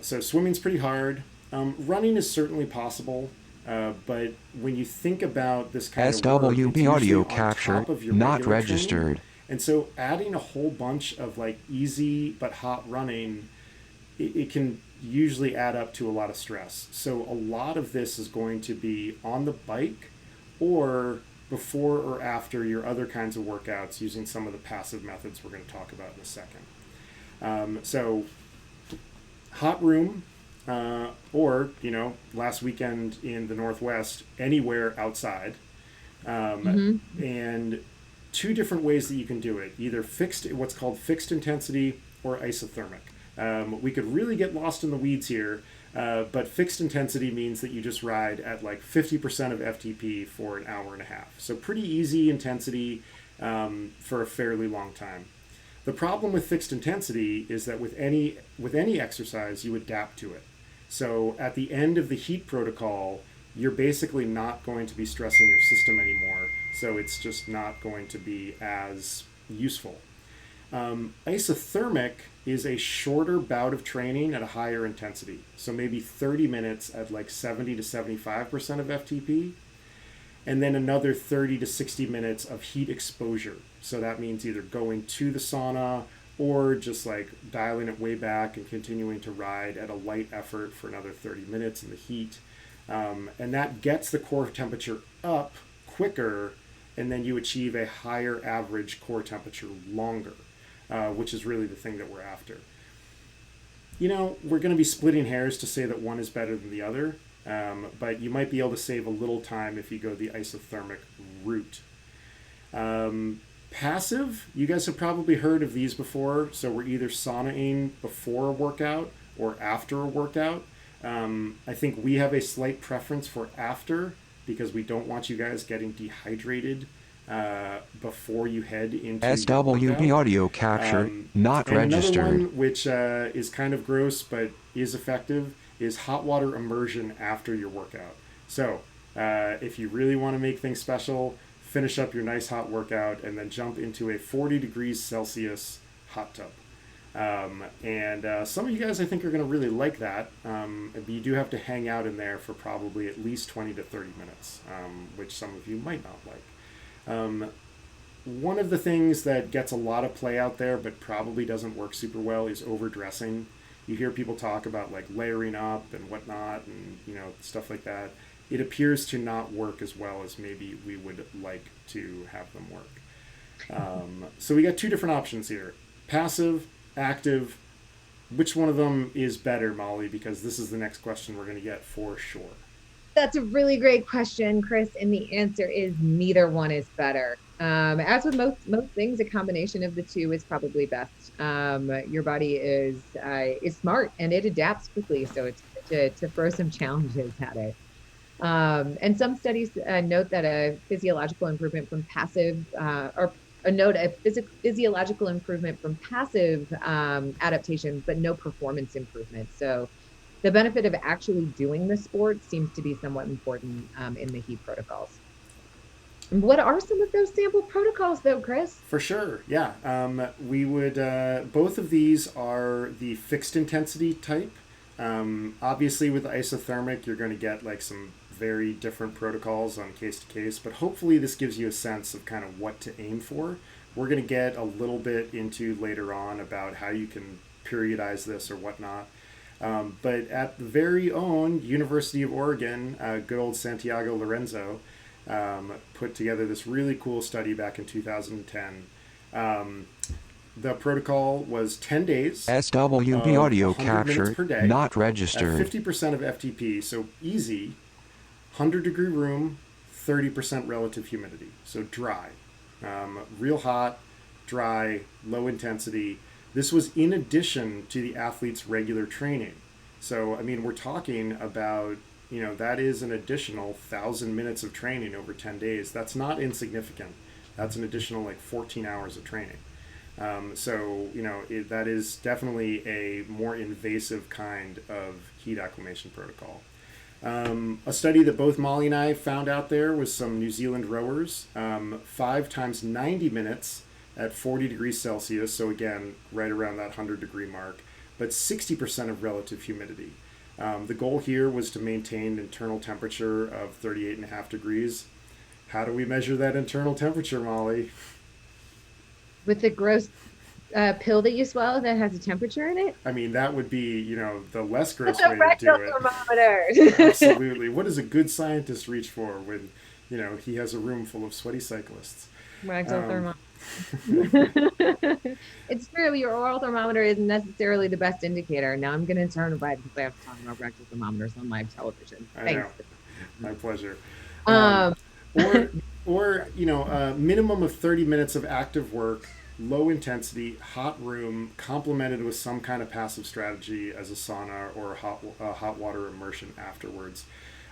Speaker 1: So swimming's pretty hard. Running is certainly possible, but when you think about this kind of work, it's
Speaker 3: SWB
Speaker 1: usually
Speaker 3: audio
Speaker 1: on
Speaker 3: capture
Speaker 1: top of your
Speaker 3: not
Speaker 1: regular
Speaker 3: registered.
Speaker 1: training. And so adding a whole bunch of like easy but hot running, it can usually add up to a lot of stress. So a lot of this is going to be on the bike or before or after your other kinds of workouts using some of the passive methods we're going to talk about in a second. So hot room, or, last weekend in the Northwest, anywhere outside. And two different ways that you can do it, either what's called fixed intensity or isothermic. We could really get lost in the weeds here, but fixed intensity means that you just ride at like 50% of FTP for an hour and a half. So pretty easy intensity for a fairly long time. The problem with fixed intensity is that with any exercise, you adapt to it. So at the end of the heat protocol, you're basically not going to be stressing your system anymore. So it's just not going to be as useful. Isothermic is a shorter bout of training at a higher intensity. So maybe 30 minutes at like 70 to 75% of FTP, and then another 30 to 60 minutes of heat exposure. So that means either going to the sauna or just like dialing it way back and continuing to ride at a light effort for another 30 minutes in the heat. And that gets the core temperature up quicker, and then you achieve a higher average core temperature longer, which is really the thing that we're after. We're going to be splitting hairs to say that one is better than the other, but you might be able to save a little time if you go the isothermic route. Passive, you guys have probably heard of these before. So we're either saunaing before a workout or after a workout. I think we have a slight preference for after, because we don't want you guys getting dehydrated before you head into
Speaker 3: SWB audio capture not
Speaker 1: and
Speaker 3: registered.
Speaker 1: Another one, which is kind of gross but is effective, is hot water immersion after your workout. So if you really want to make things special, finish up your nice hot workout and then jump into a 40 degrees Celsius hot tub. And some of you guys, I think, are going to really like that. But you do have to hang out in there for probably at least 20 to 30 minutes, which some of you might not like. One of the things that gets a lot of play out there but probably doesn't work super well is overdressing. You hear people talk about like layering up and whatnot and stuff like that. It appears to not work as well as maybe we would like to have them work. So we got two different options here: passive, active. Which one of them is better, Molly? Because this is the next question we're going to get for sure.
Speaker 2: That's a really great question, Chris. And the answer is neither one is better. As with most things, a combination of the two is probably best. Your body is smart and it adapts quickly, so it's good to throw some challenges at it. And some studies note that a physiological improvement from passive or note a physiological improvement from passive adaptation, but no performance improvement. So the benefit of actually doing the sport seems to be somewhat important in the heat protocols. What are some of those sample protocols, though, Chris?
Speaker 1: For sure, yeah. We would both of these are the fixed intensity type. Obviously, with isothermic, you're going to get like some very different protocols on case to case, but hopefully, this gives you a sense of kind of what to aim for. We're going to get a little bit into later on about how you can periodize this or whatnot. But at the very own University of Oregon, good old Santiago Lorenzo put together this really cool study back in 2010. The protocol was 10 days
Speaker 3: SWB
Speaker 1: of
Speaker 3: audio
Speaker 1: 100 minutes
Speaker 3: capture
Speaker 1: per day
Speaker 3: not
Speaker 1: at
Speaker 3: registered.
Speaker 1: 50% of FTP. So easy, 100-degree room, 30% relative humidity. So dry, real hot, dry, low intensity. This was in addition to the athlete's regular training. So, I mean, we're talking about, that is an additional 1,000 minutes of training over 10 days. That's not insignificant. That's an additional like 14 hours of training. That is definitely a more invasive kind of heat acclimation protocol. A study that both Molly and I found out there was some New Zealand rowers, 5 times 90 minutes at 40 degrees Celsius, so again, right around that 100-degree mark, but 60% of relative humidity. The goal here was to maintain internal temperature of 38.5 degrees. How do we measure that internal temperature, Molly?
Speaker 2: With the gross pill that you swallow that has a temperature in it?
Speaker 1: I mean, that would be, the less
Speaker 2: It's
Speaker 1: gross
Speaker 2: a
Speaker 1: way to do
Speaker 2: rectal
Speaker 1: it.
Speaker 2: thermometer.
Speaker 1: Absolutely. What does a good scientist reach for when, he has a room full of sweaty cyclists?
Speaker 2: Rectal
Speaker 1: Um,
Speaker 2: thermometer. It's true. Your oral thermometer isn't necessarily the best indicator. Now I'm going to turn away because I have to talk about rectal thermometers on live television.
Speaker 1: I know.
Speaker 2: Thanks.
Speaker 1: My pleasure.
Speaker 2: Um,
Speaker 1: Or, a minimum of 30 minutes of active work, low intensity, hot room, complemented with some kind of passive strategy as a sauna or hot water immersion afterwards.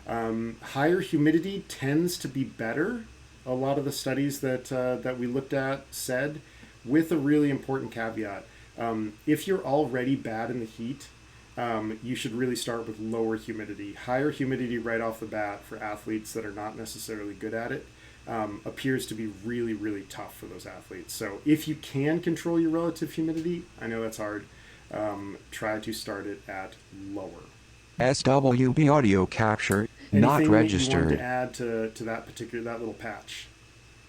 Speaker 1: Higher humidity tends to be better. A lot of the studies that we looked at said, with a really important caveat. If you're already bad in the heat, you should really start with lower humidity. Higher humidity right off the bat for athletes that are not necessarily good at it appears to be really, really tough for those athletes. So if you can control your relative humidity, I know that's hard, try to start it at lower.
Speaker 3: SWB audio capture not
Speaker 1: Anything that you wanted to
Speaker 3: registered.
Speaker 1: add to that little patch?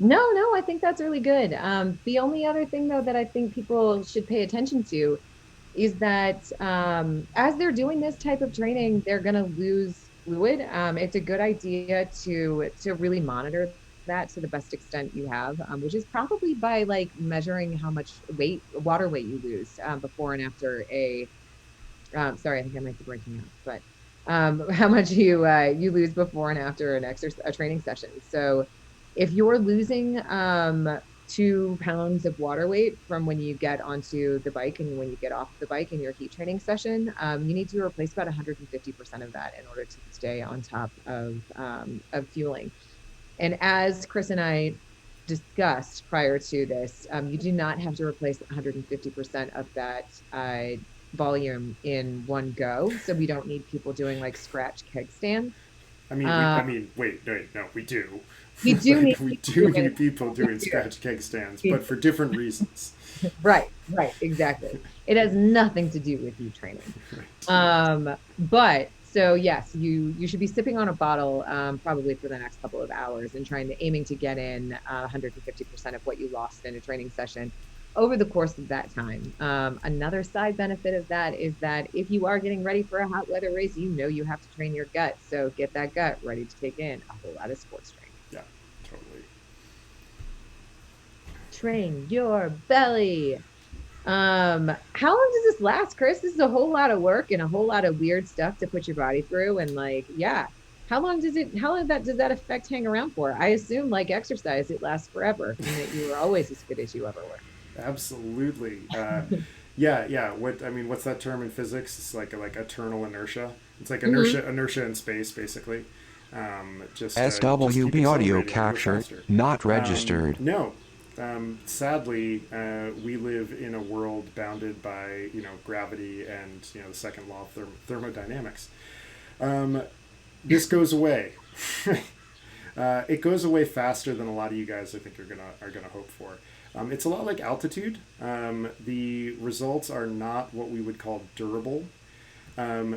Speaker 2: no, I think that's really good. The only other thing, though, that I think people should pay attention to is that as they're doing this type of training, they're going to lose fluid. It's a good idea to really monitor that to the best extent you have, which is probably by like measuring how much water weight you lose before and after a. Sorry, I think I might be breaking up, but how much you lose before and after a training session. So if you're losing 2 pounds of water weight from when you get onto the bike and when you get off the bike in your heat training session, you need to replace about 150% of that in order to stay on top of fueling. And as Chris and I discussed prior to this, you do not have to replace 150% of that volume in one go. So we don't need people doing like scratch keg stands.
Speaker 1: Wait, no, we do.
Speaker 2: We do need
Speaker 1: We
Speaker 2: people
Speaker 1: do
Speaker 2: doing
Speaker 1: need people doing scratch keg stands, but for different reasons.
Speaker 2: Right, exactly. It has nothing to do with you training.
Speaker 1: Right.
Speaker 2: But so yes, you should be sipping on a bottle probably for the next couple of hours and aiming to get in 150% of what you lost in a training session over the course of that time. Another side benefit of that is that if you are getting ready for a hot weather race, you have to train your gut. So get that gut ready to take in a whole lot of sports training.
Speaker 1: Yeah, totally.
Speaker 2: Train your belly. How long does this last, Chris? This is a whole lot of work and a whole lot of weird stuff to put your body through. And like, yeah, How long does that effect hang around for? I assume like exercise, it lasts forever and that you were always as fit as you ever were.
Speaker 1: Absolutely. Yeah. What's that term in physics? It's like eternal inertia. It's like
Speaker 2: Hmm.
Speaker 1: inertia in space, basically. Just keep
Speaker 3: SWB audio
Speaker 1: accelerating and go
Speaker 3: capture
Speaker 1: faster.
Speaker 3: not registered.
Speaker 1: No, sadly, we live in a world bounded by gravity and the second law of thermodynamics. Um, this goes away. It goes away faster than a lot of you guys I think are gonna hope for. It's a lot like altitude. The results are not what we would call durable.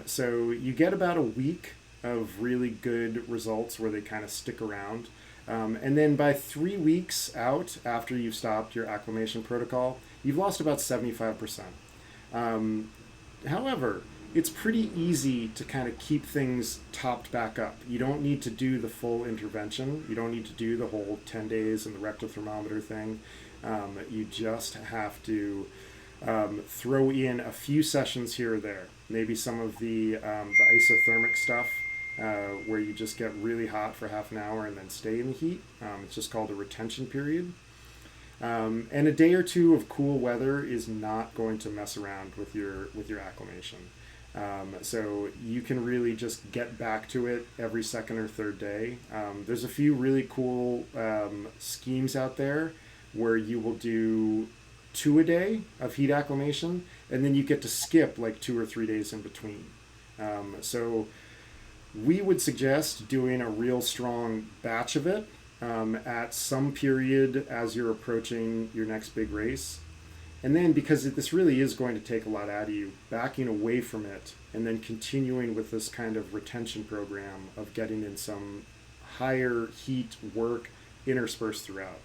Speaker 1: So you get about a week of really good results where they kind of stick around. And then by 3 weeks out after you've stopped your acclimation protocol, you've lost about 75%. However, it's pretty easy to kind of keep things topped back up. You don't need to do the full intervention. You don't need to do the whole 10 days and the rectal thermometer thing. You just have to throw in a few sessions here or there. Maybe some of the isothermic stuff, where you just get really hot for half an hour and then stay in the heat. It's just called a retention period. And a day or two of cool weather is not going to mess around with your acclimation. So you can really just get back to it every second or third day. There's a few really cool schemes out there where you will do 2 a day of heat acclimation, and then you get to skip like 2 or 3 days in between. So we would suggest doing a real strong batch of it at some period as you're approaching your next big race. And then, because this really is going to take a lot out of you, backing away from it and then continuing with this kind of retention program of getting in some higher heat work interspersed throughout.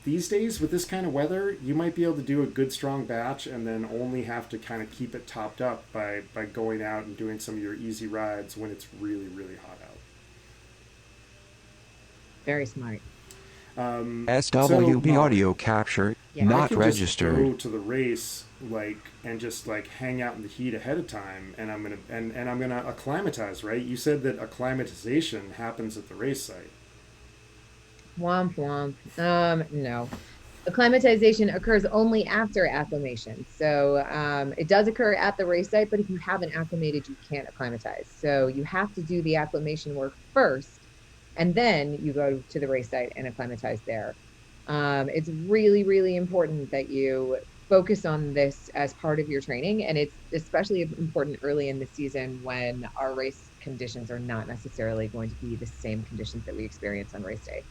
Speaker 1: These days, with this kind of weather, you might be able to do a good strong batch and then only have to kind of keep it topped up by going out and doing some of your easy rides when it's really, really hot out.
Speaker 2: Very smart.
Speaker 1: So,
Speaker 3: SWB
Speaker 1: Molly,
Speaker 3: audio capture
Speaker 2: Yeah.
Speaker 1: I
Speaker 3: not
Speaker 1: can just go
Speaker 3: registered.
Speaker 1: to the race and just hang out in the heat ahead of time, and I'm gonna acclimatize, right? You said that acclimatization happens at the race site.
Speaker 2: Womp womp. No. Acclimatization occurs only after acclimation. So it does occur at the race site, but if you haven't acclimated, you can't acclimatize. So you have to do the acclimation work first, and then you go to the race site and acclimatize there. It's really, really important that you focus on this as part of your training. And it's especially important early in the season when our race conditions are not necessarily going to be the same conditions that we experience on race day.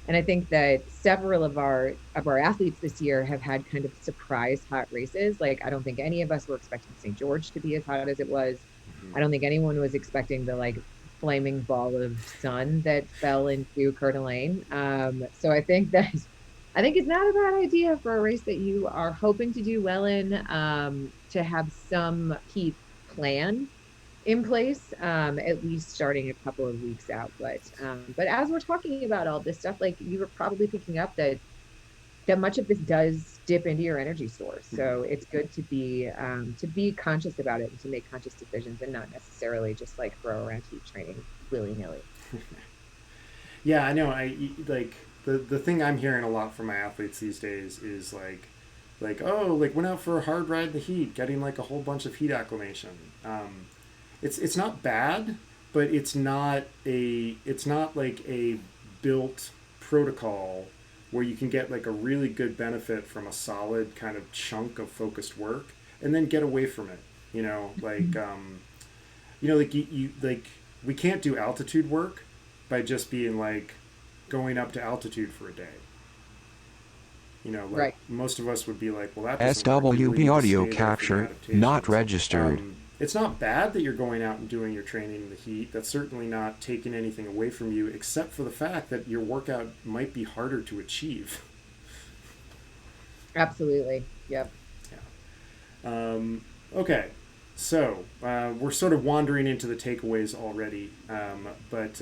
Speaker 2: And I think that several of our athletes this year have had kind of surprise hot races. Like I don't think any of us were expecting St. George to be as hot as it was. I don't think anyone was expecting the like flaming ball of sun that fell into Coeur d'Alene. So I think it's not a bad idea for a race that you are hoping to do well in, to have some heat plan in place, at least starting a couple of weeks out. But as we're talking about all this stuff, like you were probably picking up that much of this does dip into your energy stores. So it's good to be conscious about it and to make conscious decisions and not necessarily just like throw around heat training willy nilly.
Speaker 1: Yeah, I know. The thing I'm hearing a lot from my athletes these days is went out for a hard ride in the heat, getting like a whole bunch of heat acclimation. It's not bad, but it's not like a built protocol where you can get like a really good benefit from a solid kind of chunk of focused work and then get away from it. You know, we can't do altitude work by just being going up to altitude for a day.
Speaker 2: Right.
Speaker 1: Most of us would be like, well, that doesn't work. You really
Speaker 3: SWB
Speaker 1: need to
Speaker 3: audio
Speaker 1: stay there for the
Speaker 3: capture not
Speaker 1: adaptations.
Speaker 3: registered.
Speaker 1: It's not bad that you're going out and doing your training in the heat. That's certainly not taking anything away from you, except for the fact that your workout might be harder to achieve.
Speaker 2: Absolutely. Yep.
Speaker 1: Okay, so we're sort of wandering into the takeaways already, but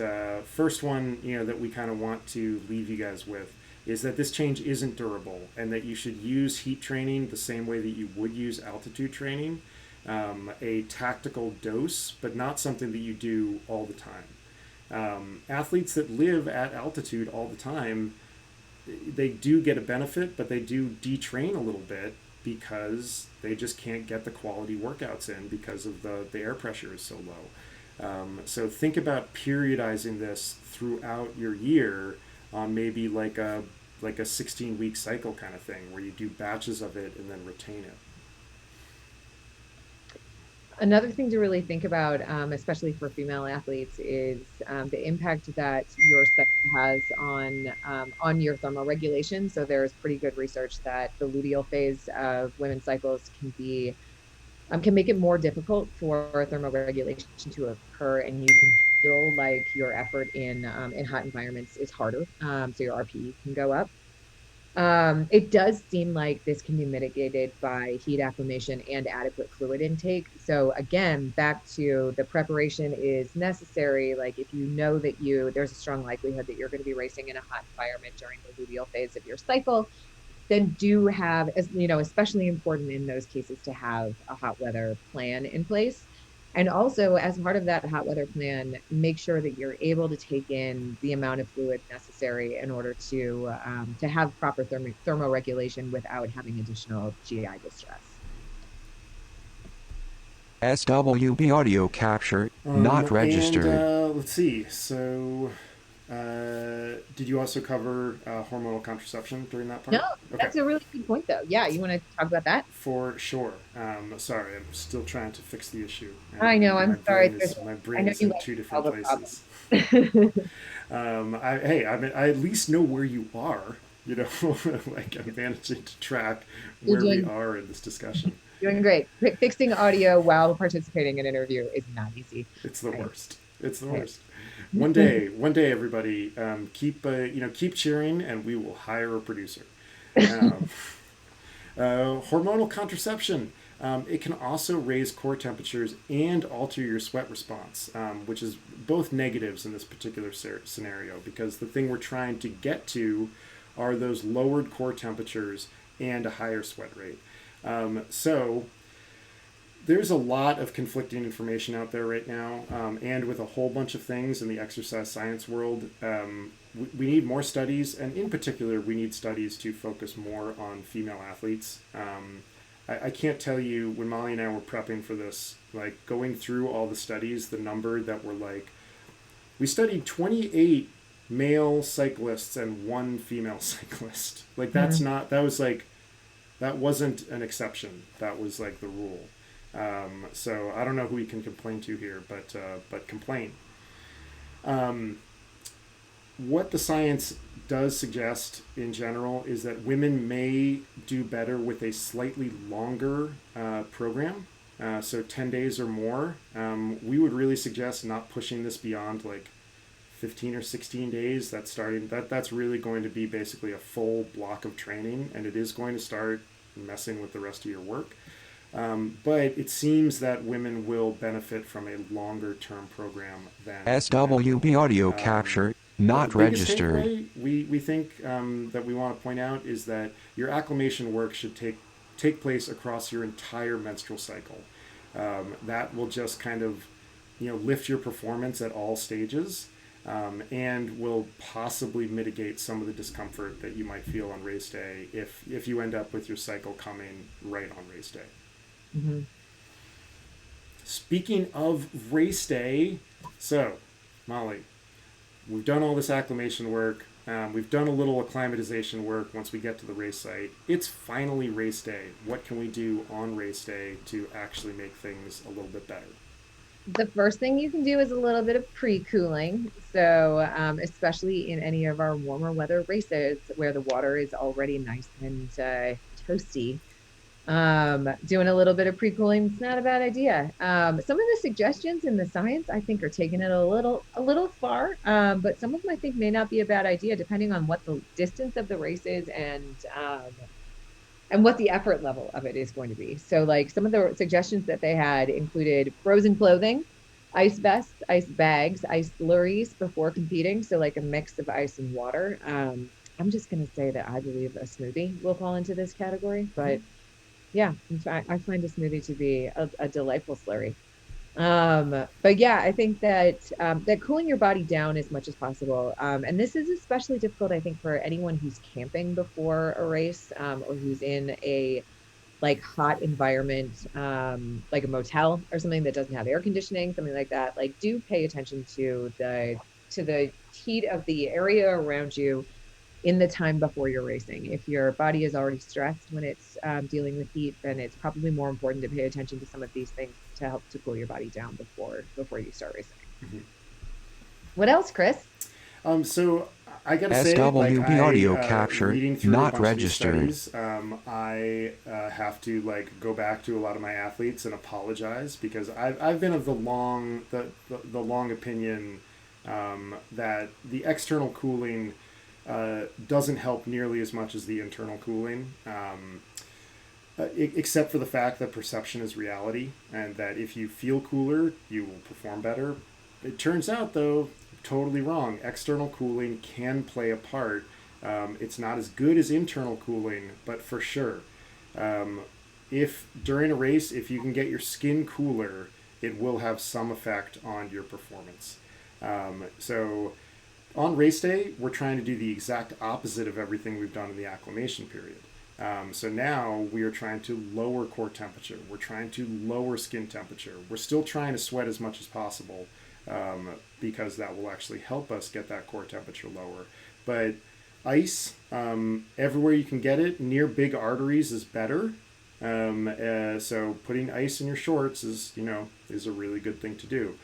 Speaker 1: first one that we kind of want to leave you guys with is that this change isn't durable, and that you should use heat training the same way that you would use altitude training, a tactical dose, but not something that you do all the time. Athletes that live at altitude all the time, they do get a benefit, but they do detrain a little bit because they just can't get the quality workouts in because of the air pressure is so low. So think about periodizing this throughout your year on maybe like a 16-week cycle kind of thing where you do batches of it and then retain it.
Speaker 2: Another thing to really think about, especially for female athletes, is the impact that your cycle has on your thermoregulation. So there's pretty good research that the luteal phase of women's cycles can make it more difficult for thermoregulation to occur, and you can feel like your effort in hot environments is harder. So your RPE can go up. It does seem like this can be mitigated by heat acclimation and adequate fluid intake. So again, back to the preparation is necessary. Like if you know that there's a strong likelihood that you're going to be racing in a hot environment during the luteal phase of your cycle, then do have, as you know, especially important in those cases to have a hot weather plan in place. And also, as part of that hot weather plan, make sure that you're able to take in the amount of fluid necessary in order to have proper thermoregulation without having additional GI distress.
Speaker 3: SWB audio capture, not
Speaker 1: And
Speaker 3: registered.
Speaker 1: let's see. So, did you also cover hormonal contraception during that
Speaker 2: No,
Speaker 1: part? Okay,
Speaker 2: that's a really good point, though. Yeah, you want to talk about that?
Speaker 1: for sure. Sorry, I'm still trying to fix the issue,
Speaker 2: I
Speaker 1: and
Speaker 2: know. I'm sorry.
Speaker 1: my
Speaker 2: I
Speaker 1: brain
Speaker 2: know
Speaker 1: is
Speaker 2: you
Speaker 1: in
Speaker 2: like
Speaker 1: two
Speaker 2: to
Speaker 1: different
Speaker 2: solve a
Speaker 1: places.
Speaker 2: problem.
Speaker 1: I mean, I at least know where you are. You know, like I'm managing to track
Speaker 2: You're
Speaker 1: where we
Speaker 2: doing
Speaker 1: are in this discussion.
Speaker 2: doing great. Fixing audio while participating in an interview is not easy.
Speaker 1: It's the
Speaker 2: I,
Speaker 1: worst. It's the
Speaker 2: I
Speaker 1: worst. One day, everybody, keep cheering, and we will hire a producer. Um, hormonal contraception. It can also raise core temperatures and alter your sweat response, which is both negatives in this particular scenario because the thing we're trying to get to are those lowered core temperatures and a higher sweat rate. So there's a lot of conflicting information out there right now, and with a whole bunch of things in the exercise science world. We need more studies, and in particular, we need studies to focus more on female athletes. I can't tell you when Molly and I were prepping for this, like going through all the studies, the number that were like, we studied 28 male cyclists and one female cyclist. Like, that wasn't an exception. That was like the rule. So I don't know who we can complain to here, but complain. Um, what the science does suggest in general is that women may do better with a slightly longer program, so 10 days or more. We would really suggest not pushing this beyond like 15 or 16 days. That's really going to be basically a full block of training, and it is going to start messing with the rest of your work. But it seems that women will benefit from a longer term program than men.
Speaker 3: SWB audio capture,
Speaker 1: But the
Speaker 3: not
Speaker 1: biggest
Speaker 3: registered.
Speaker 1: takeaway we think that we want to point out is that your acclimation work should take place across your entire menstrual cycle. That will just kind of lift your performance at all stages, and will possibly mitigate some of the discomfort that you might feel on race day if you end up with your cycle coming right on race day.
Speaker 2: mm-hmm.
Speaker 1: Speaking of race day, so Molly, we've done all this acclimation work. We've done a little acclimatization work once we get to the race site. It's finally race day. What can we do on race day to actually make things a little bit better?
Speaker 2: The first thing you can do is a little bit of pre-cooling. So, especially in any of our warmer weather races where the water is already nice and toasty, doing a little bit of pre-cooling is not a bad idea. Some of the suggestions in the science, I think, are taking it a little far, but some of them I think may not be a bad idea depending on what the distance of the race is and what the effort level of it is going to be. So, like some of the suggestions that they had included frozen clothing, ice vests, ice bags, ice slurries before competing. So, like a mix of ice and water. I'm just going to say that I believe a smoothie will fall into this category, but yeah, in fact, I find a smoothie to be a delightful slurry. But yeah, I think that that cooling your body down as much as possible. And this is especially difficult, I think, for anyone who's camping before a race, or who's in a like hot environment, like a motel or something that doesn't have air conditioning, something like that. Like, do pay attention to the heat of the area around you in the time before you're racing. If your body is already stressed when it's dealing with heat, then it's probably more important to pay attention to some of these things to help to cool your body down before you start racing. What else, Chris?
Speaker 1: So I gotta say, like
Speaker 3: SWB
Speaker 1: I
Speaker 3: audio capture
Speaker 1: reading through a
Speaker 3: not
Speaker 1: bunch of these
Speaker 3: registered.
Speaker 1: studies, I have to like go back to a lot of my athletes and apologize because I've been of the long opinion that the external cooling doesn't help nearly as much as the internal cooling. Except for the fact that perception is reality, and that if you feel cooler, you will perform better. It turns out, though, totally wrong. External cooling can play a part. It's not as good as internal cooling, but for sure. Um, if during a race, if you can get your skin cooler, it will have some effect on your performance. So on race day, we're trying to do the exact opposite of everything we've done in the acclimation period. So now we are trying to lower core temperature. We're trying to lower skin temperature. We're still trying to sweat as much as possible, because that will actually help us get that core temperature lower. But ice, everywhere you can get it, near big arteries is better. So putting ice in your shorts is a really good thing to do.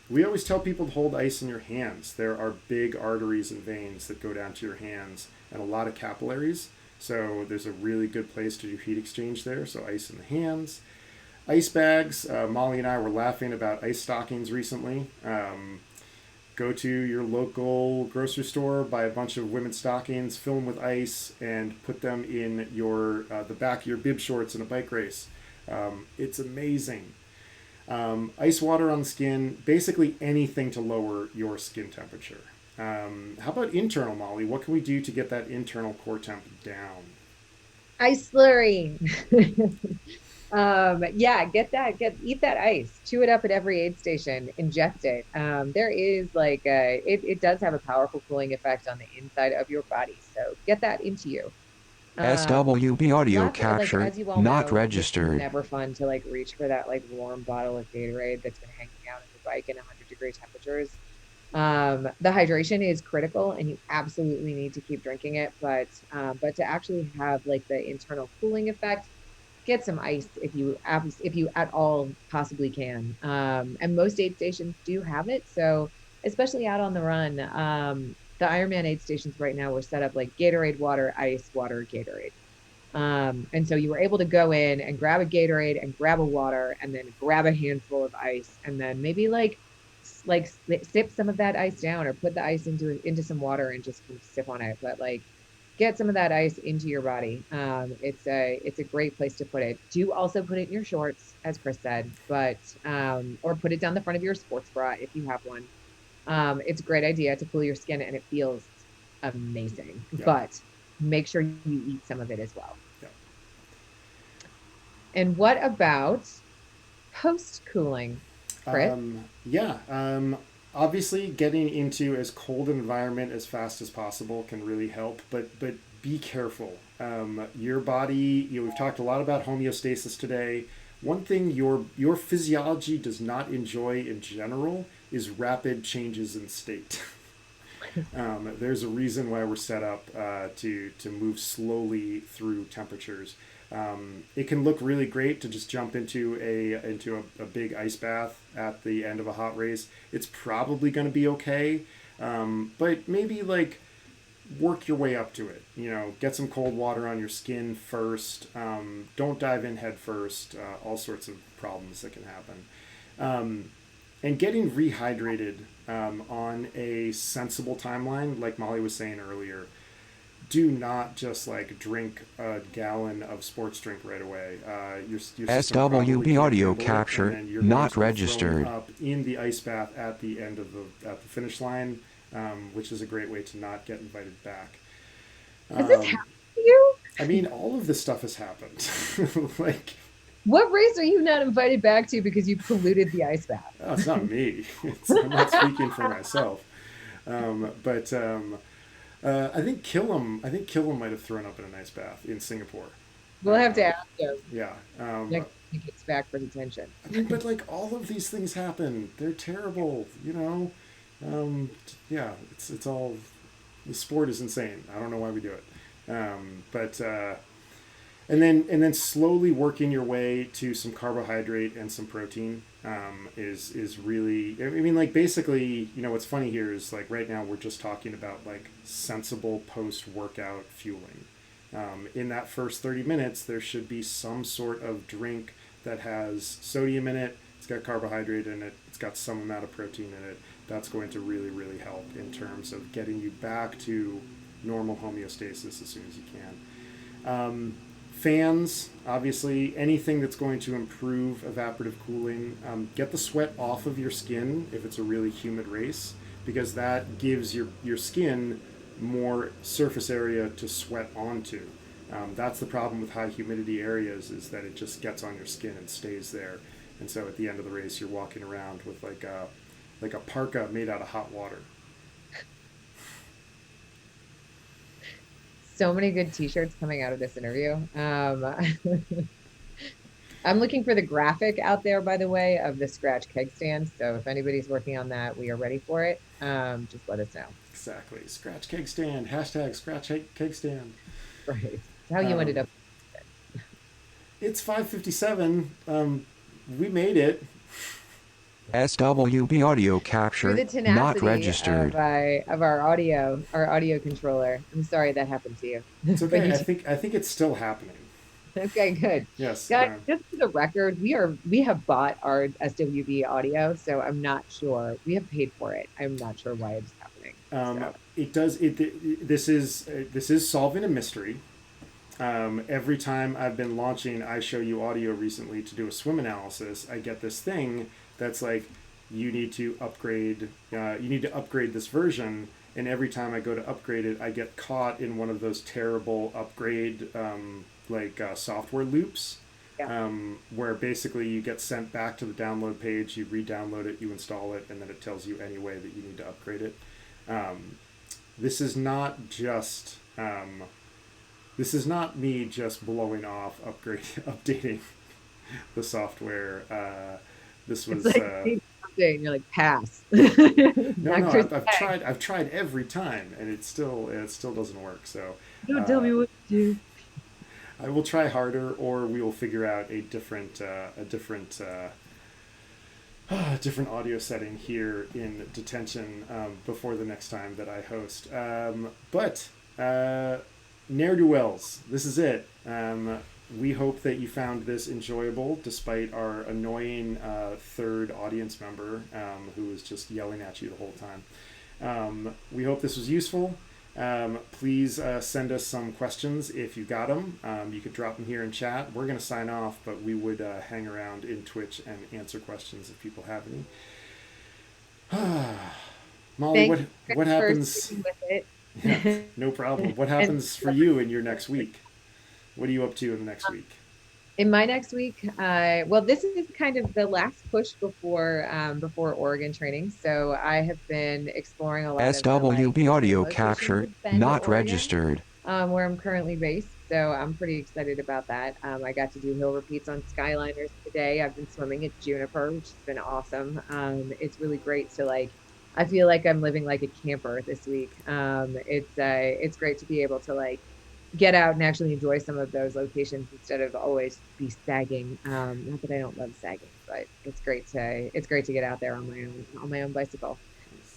Speaker 1: We always tell people to hold ice in your hands. There are big arteries and veins that go down to your hands and a lot of capillaries. So there's a really good place to do heat exchange there. So ice in the hands. Ice bags. Molly and I were laughing about ice stockings recently. Go to your local grocery store, buy a bunch of women's stockings, fill them with ice, and put them in your the back of your bib shorts in a bike race. It's amazing. Ice water on the skin, basically anything to lower your skin temperature. How about internal, Molly? What can we do to get that internal core temp down?
Speaker 2: Ice slurry. Yeah, eat that ice, chew it up at every aid station, ingest it. There is like it does have a powerful cooling effect on the inside of your body. So get that into you.
Speaker 3: SWB audio
Speaker 2: Lastly, like
Speaker 3: capture
Speaker 2: as you all
Speaker 3: not
Speaker 2: know, it's
Speaker 3: registered.
Speaker 2: never fun to like reach for that like warm bottle of Gatorade that's been hanging out on your bike in 100-degree temperatures. The hydration is critical and you absolutely need to keep drinking it, but to actually have like the internal cooling effect, get some ice if you at all possibly can. And most aid stations do have it. So especially out on the run, the Ironman aid stations right now were set up like Gatorade, water, ice, water, Gatorade. And so you were able to go in and grab a Gatorade and grab a water and then grab a handful of ice and then maybe sip some of that ice down or put the ice into some water and just kind of sip on it. But like get some of that ice into your body. It's a great place to put it. Do also put it in your shorts, as Chris said, but or put it down the front of your sports bra if you have one. It's a great idea to cool your skin and it feels amazing.
Speaker 1: Yeah,
Speaker 2: But make sure you eat some of it as well.
Speaker 1: yeah.
Speaker 2: And what about post cooling, Chris?
Speaker 1: Yeah. Obviously, getting into as cold an environment as fast as possible can really help, but be careful. Your body. We've talked a lot about homeostasis today. One thing your physiology does not enjoy in general is rapid changes in state. There's a reason why we're set up to move slowly through temperatures. It can look really great to just jump into a big ice bath at the end of a hot race. It's probably going to be okay, but maybe like work your way up to it. Get some cold water on your skin first. Don't dive in head first. All sorts of problems that can happen. And getting rehydrated on a sensible timeline, like Molly was saying earlier. Do not just like drink a gallon of sports drink right away. Your system probably
Speaker 3: SWB
Speaker 1: can't
Speaker 3: audio
Speaker 1: handle it, and
Speaker 3: capture
Speaker 1: then you're going to
Speaker 3: not
Speaker 1: start throwing
Speaker 3: registered.
Speaker 1: up in the ice bath at the end of at the finish line, which is a great way to not get invited back.
Speaker 2: Has this happened
Speaker 1: Um,
Speaker 2: to you?
Speaker 1: I mean, all of this stuff has happened. like
Speaker 2: What race are you not invited back to because you polluted the ice bath?
Speaker 1: Oh, it's not me. I'm not speaking for myself. But I think Killam. I think Killam might have thrown up in an ice bath in Singapore.
Speaker 2: We'll have to ask him
Speaker 1: Yeah.
Speaker 2: next time he gets back for detention.
Speaker 1: I mean, but like all of these things happen. They're terrible. Um, yeah. It's all. The sport is insane. I don't know why we do it. But and then slowly working your way to some carbohydrate and some protein is really. I mean, like basically, what's funny here is like right now we're just talking about like sensible post workout fueling. In that first 30 minutes, there should be some sort of drink that has sodium in it. It's got carbohydrate in it. It's got some amount of protein in it. That's going to really, really help in terms of getting you back to normal homeostasis as soon as you can. Fans, obviously, anything that's going to improve evaporative cooling. Get the sweat off of your skin if it's a really humid race, because that gives your skin more surface area to sweat onto. That's the problem with high humidity areas, is that it just gets on your skin and stays there. And so at the end of the race, you're walking around with like a parka made out of hot water.
Speaker 2: So many good t-shirts coming out of this interview. I'm looking for the graphic out there, by the way, of the scratch keg stand. So if anybody's working on that, we are ready for it. Just let us know.
Speaker 1: Exactly. Scratch cake stand. Hashtag scratch cake stand.
Speaker 2: Right. It's how you ended
Speaker 1: Um,
Speaker 2: up.
Speaker 1: it's 5:57. We made it.
Speaker 3: SWB audio
Speaker 2: Through
Speaker 3: capture,
Speaker 2: the
Speaker 3: not
Speaker 2: tenacity
Speaker 3: registered.
Speaker 2: of our audio controller. I'm sorry that happened to you,
Speaker 1: It's
Speaker 2: but
Speaker 1: okay.
Speaker 2: you.
Speaker 1: I think it's still happening.
Speaker 2: Okay, good.
Speaker 1: Yes.
Speaker 2: Guys, just for the record, we have bought our SWB audio, so I'm not sure. We have paid for it. I'm not sure why it's happening. So
Speaker 1: It does. This is solving a mystery. Every time I've been launching I Show You Audio recently to do a swim analysis, I get this thing that's like, you need to upgrade. You need to upgrade this version. And every time I go to upgrade it, I get caught in one of those terrible upgrade software loops,
Speaker 2: yeah.
Speaker 1: where basically you get sent back to the download page, you re-download it, you install it, and then it tells you anyway that you need to upgrade it. This is not just this is not me just blowing off updating the software. This
Speaker 2: It's
Speaker 1: was
Speaker 2: like something and you're like pass.
Speaker 1: no,
Speaker 2: Not
Speaker 1: no.
Speaker 2: Chris.
Speaker 1: I've tried every time, and it still doesn't work. So
Speaker 2: Don't tell me what to do.
Speaker 1: I will try harder, or we will figure out a different audio setting here in detention before the next time that I host. But ne'er do wells, this is it. We hope that you found this enjoyable, despite our annoying third audience member who was just yelling at you the whole time. We hope this was useful. Please send us some questions if you got them. You could drop them here in chat. We're going to sign off, but we would hang around in Twitch and answer questions if people have any. Molly,
Speaker 2: Thank you
Speaker 1: what
Speaker 2: for
Speaker 1: happens?
Speaker 2: sticking with it.
Speaker 1: Yeah, no problem. What
Speaker 2: And
Speaker 1: happens for you in your next week? What are you up to in the next week?
Speaker 2: in my next week, well, this is kind of the last push before Oregon training. So I have been exploring a lot of the
Speaker 3: SWB audio
Speaker 2: locations
Speaker 3: capture,
Speaker 2: of Bend,
Speaker 3: not
Speaker 2: Oregon,
Speaker 3: registered.
Speaker 2: where I'm currently based. So I'm pretty excited about that. I got to do hill repeats on Skyliners today. I've been swimming at Juniper, which has been awesome. It's really great to like. I feel like I'm living like a camper this week. It's great to be able to like get out and actually enjoy some of those locations instead of always be sagging. Not that I don't love sagging, but it's great to get out there on my own bicycle.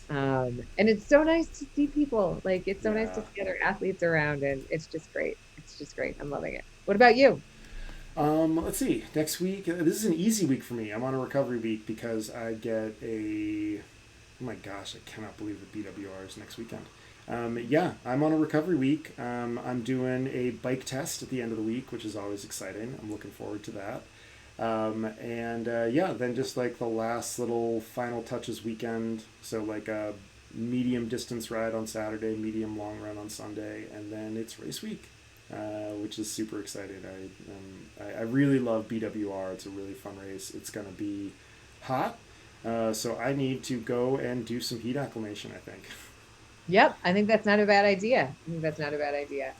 Speaker 2: And it's so nice to see people. Like it's so nice to
Speaker 1: Yeah.
Speaker 2: see other athletes around, and it's just great. It's just great. I'm loving it. What about you?
Speaker 1: Let's see. Next week, this is an easy week for me. I'm on a recovery week because I get a. Oh my gosh, I cannot believe the BWR is next weekend. Yeah, I'm on a recovery week. I'm doing a bike test at the end of the week, which is always exciting. I'm looking forward to that. And yeah, then just like the last little final touches weekend. So like a medium distance ride on Saturday, medium long run on Sunday, and then it's race week. which is super exciting. I really love BWR. It's a really fun race. It's going to be hot, so I need to go and do some heat acclimation, I think.
Speaker 2: Yep, I think that's not a bad idea. I think that's not a bad idea.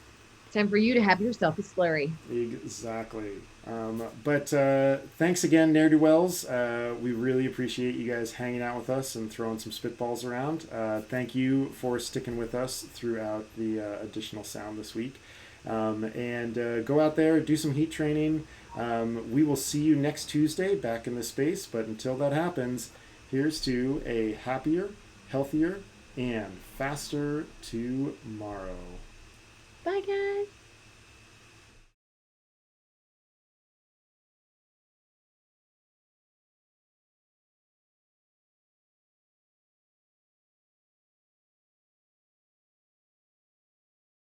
Speaker 2: Time for you to have yourself a slurry.
Speaker 1: Exactly. But thanks again, Ne'er Do Wells. We really appreciate you guys hanging out with us and throwing some spitballs around. Thank you for sticking with us throughout the additional sound this week. And go out there, do some heat training. We will see you next Tuesday back in this space. But until that happens, here's to a happier, healthier, and faster tomorrow.
Speaker 2: Bye, guys.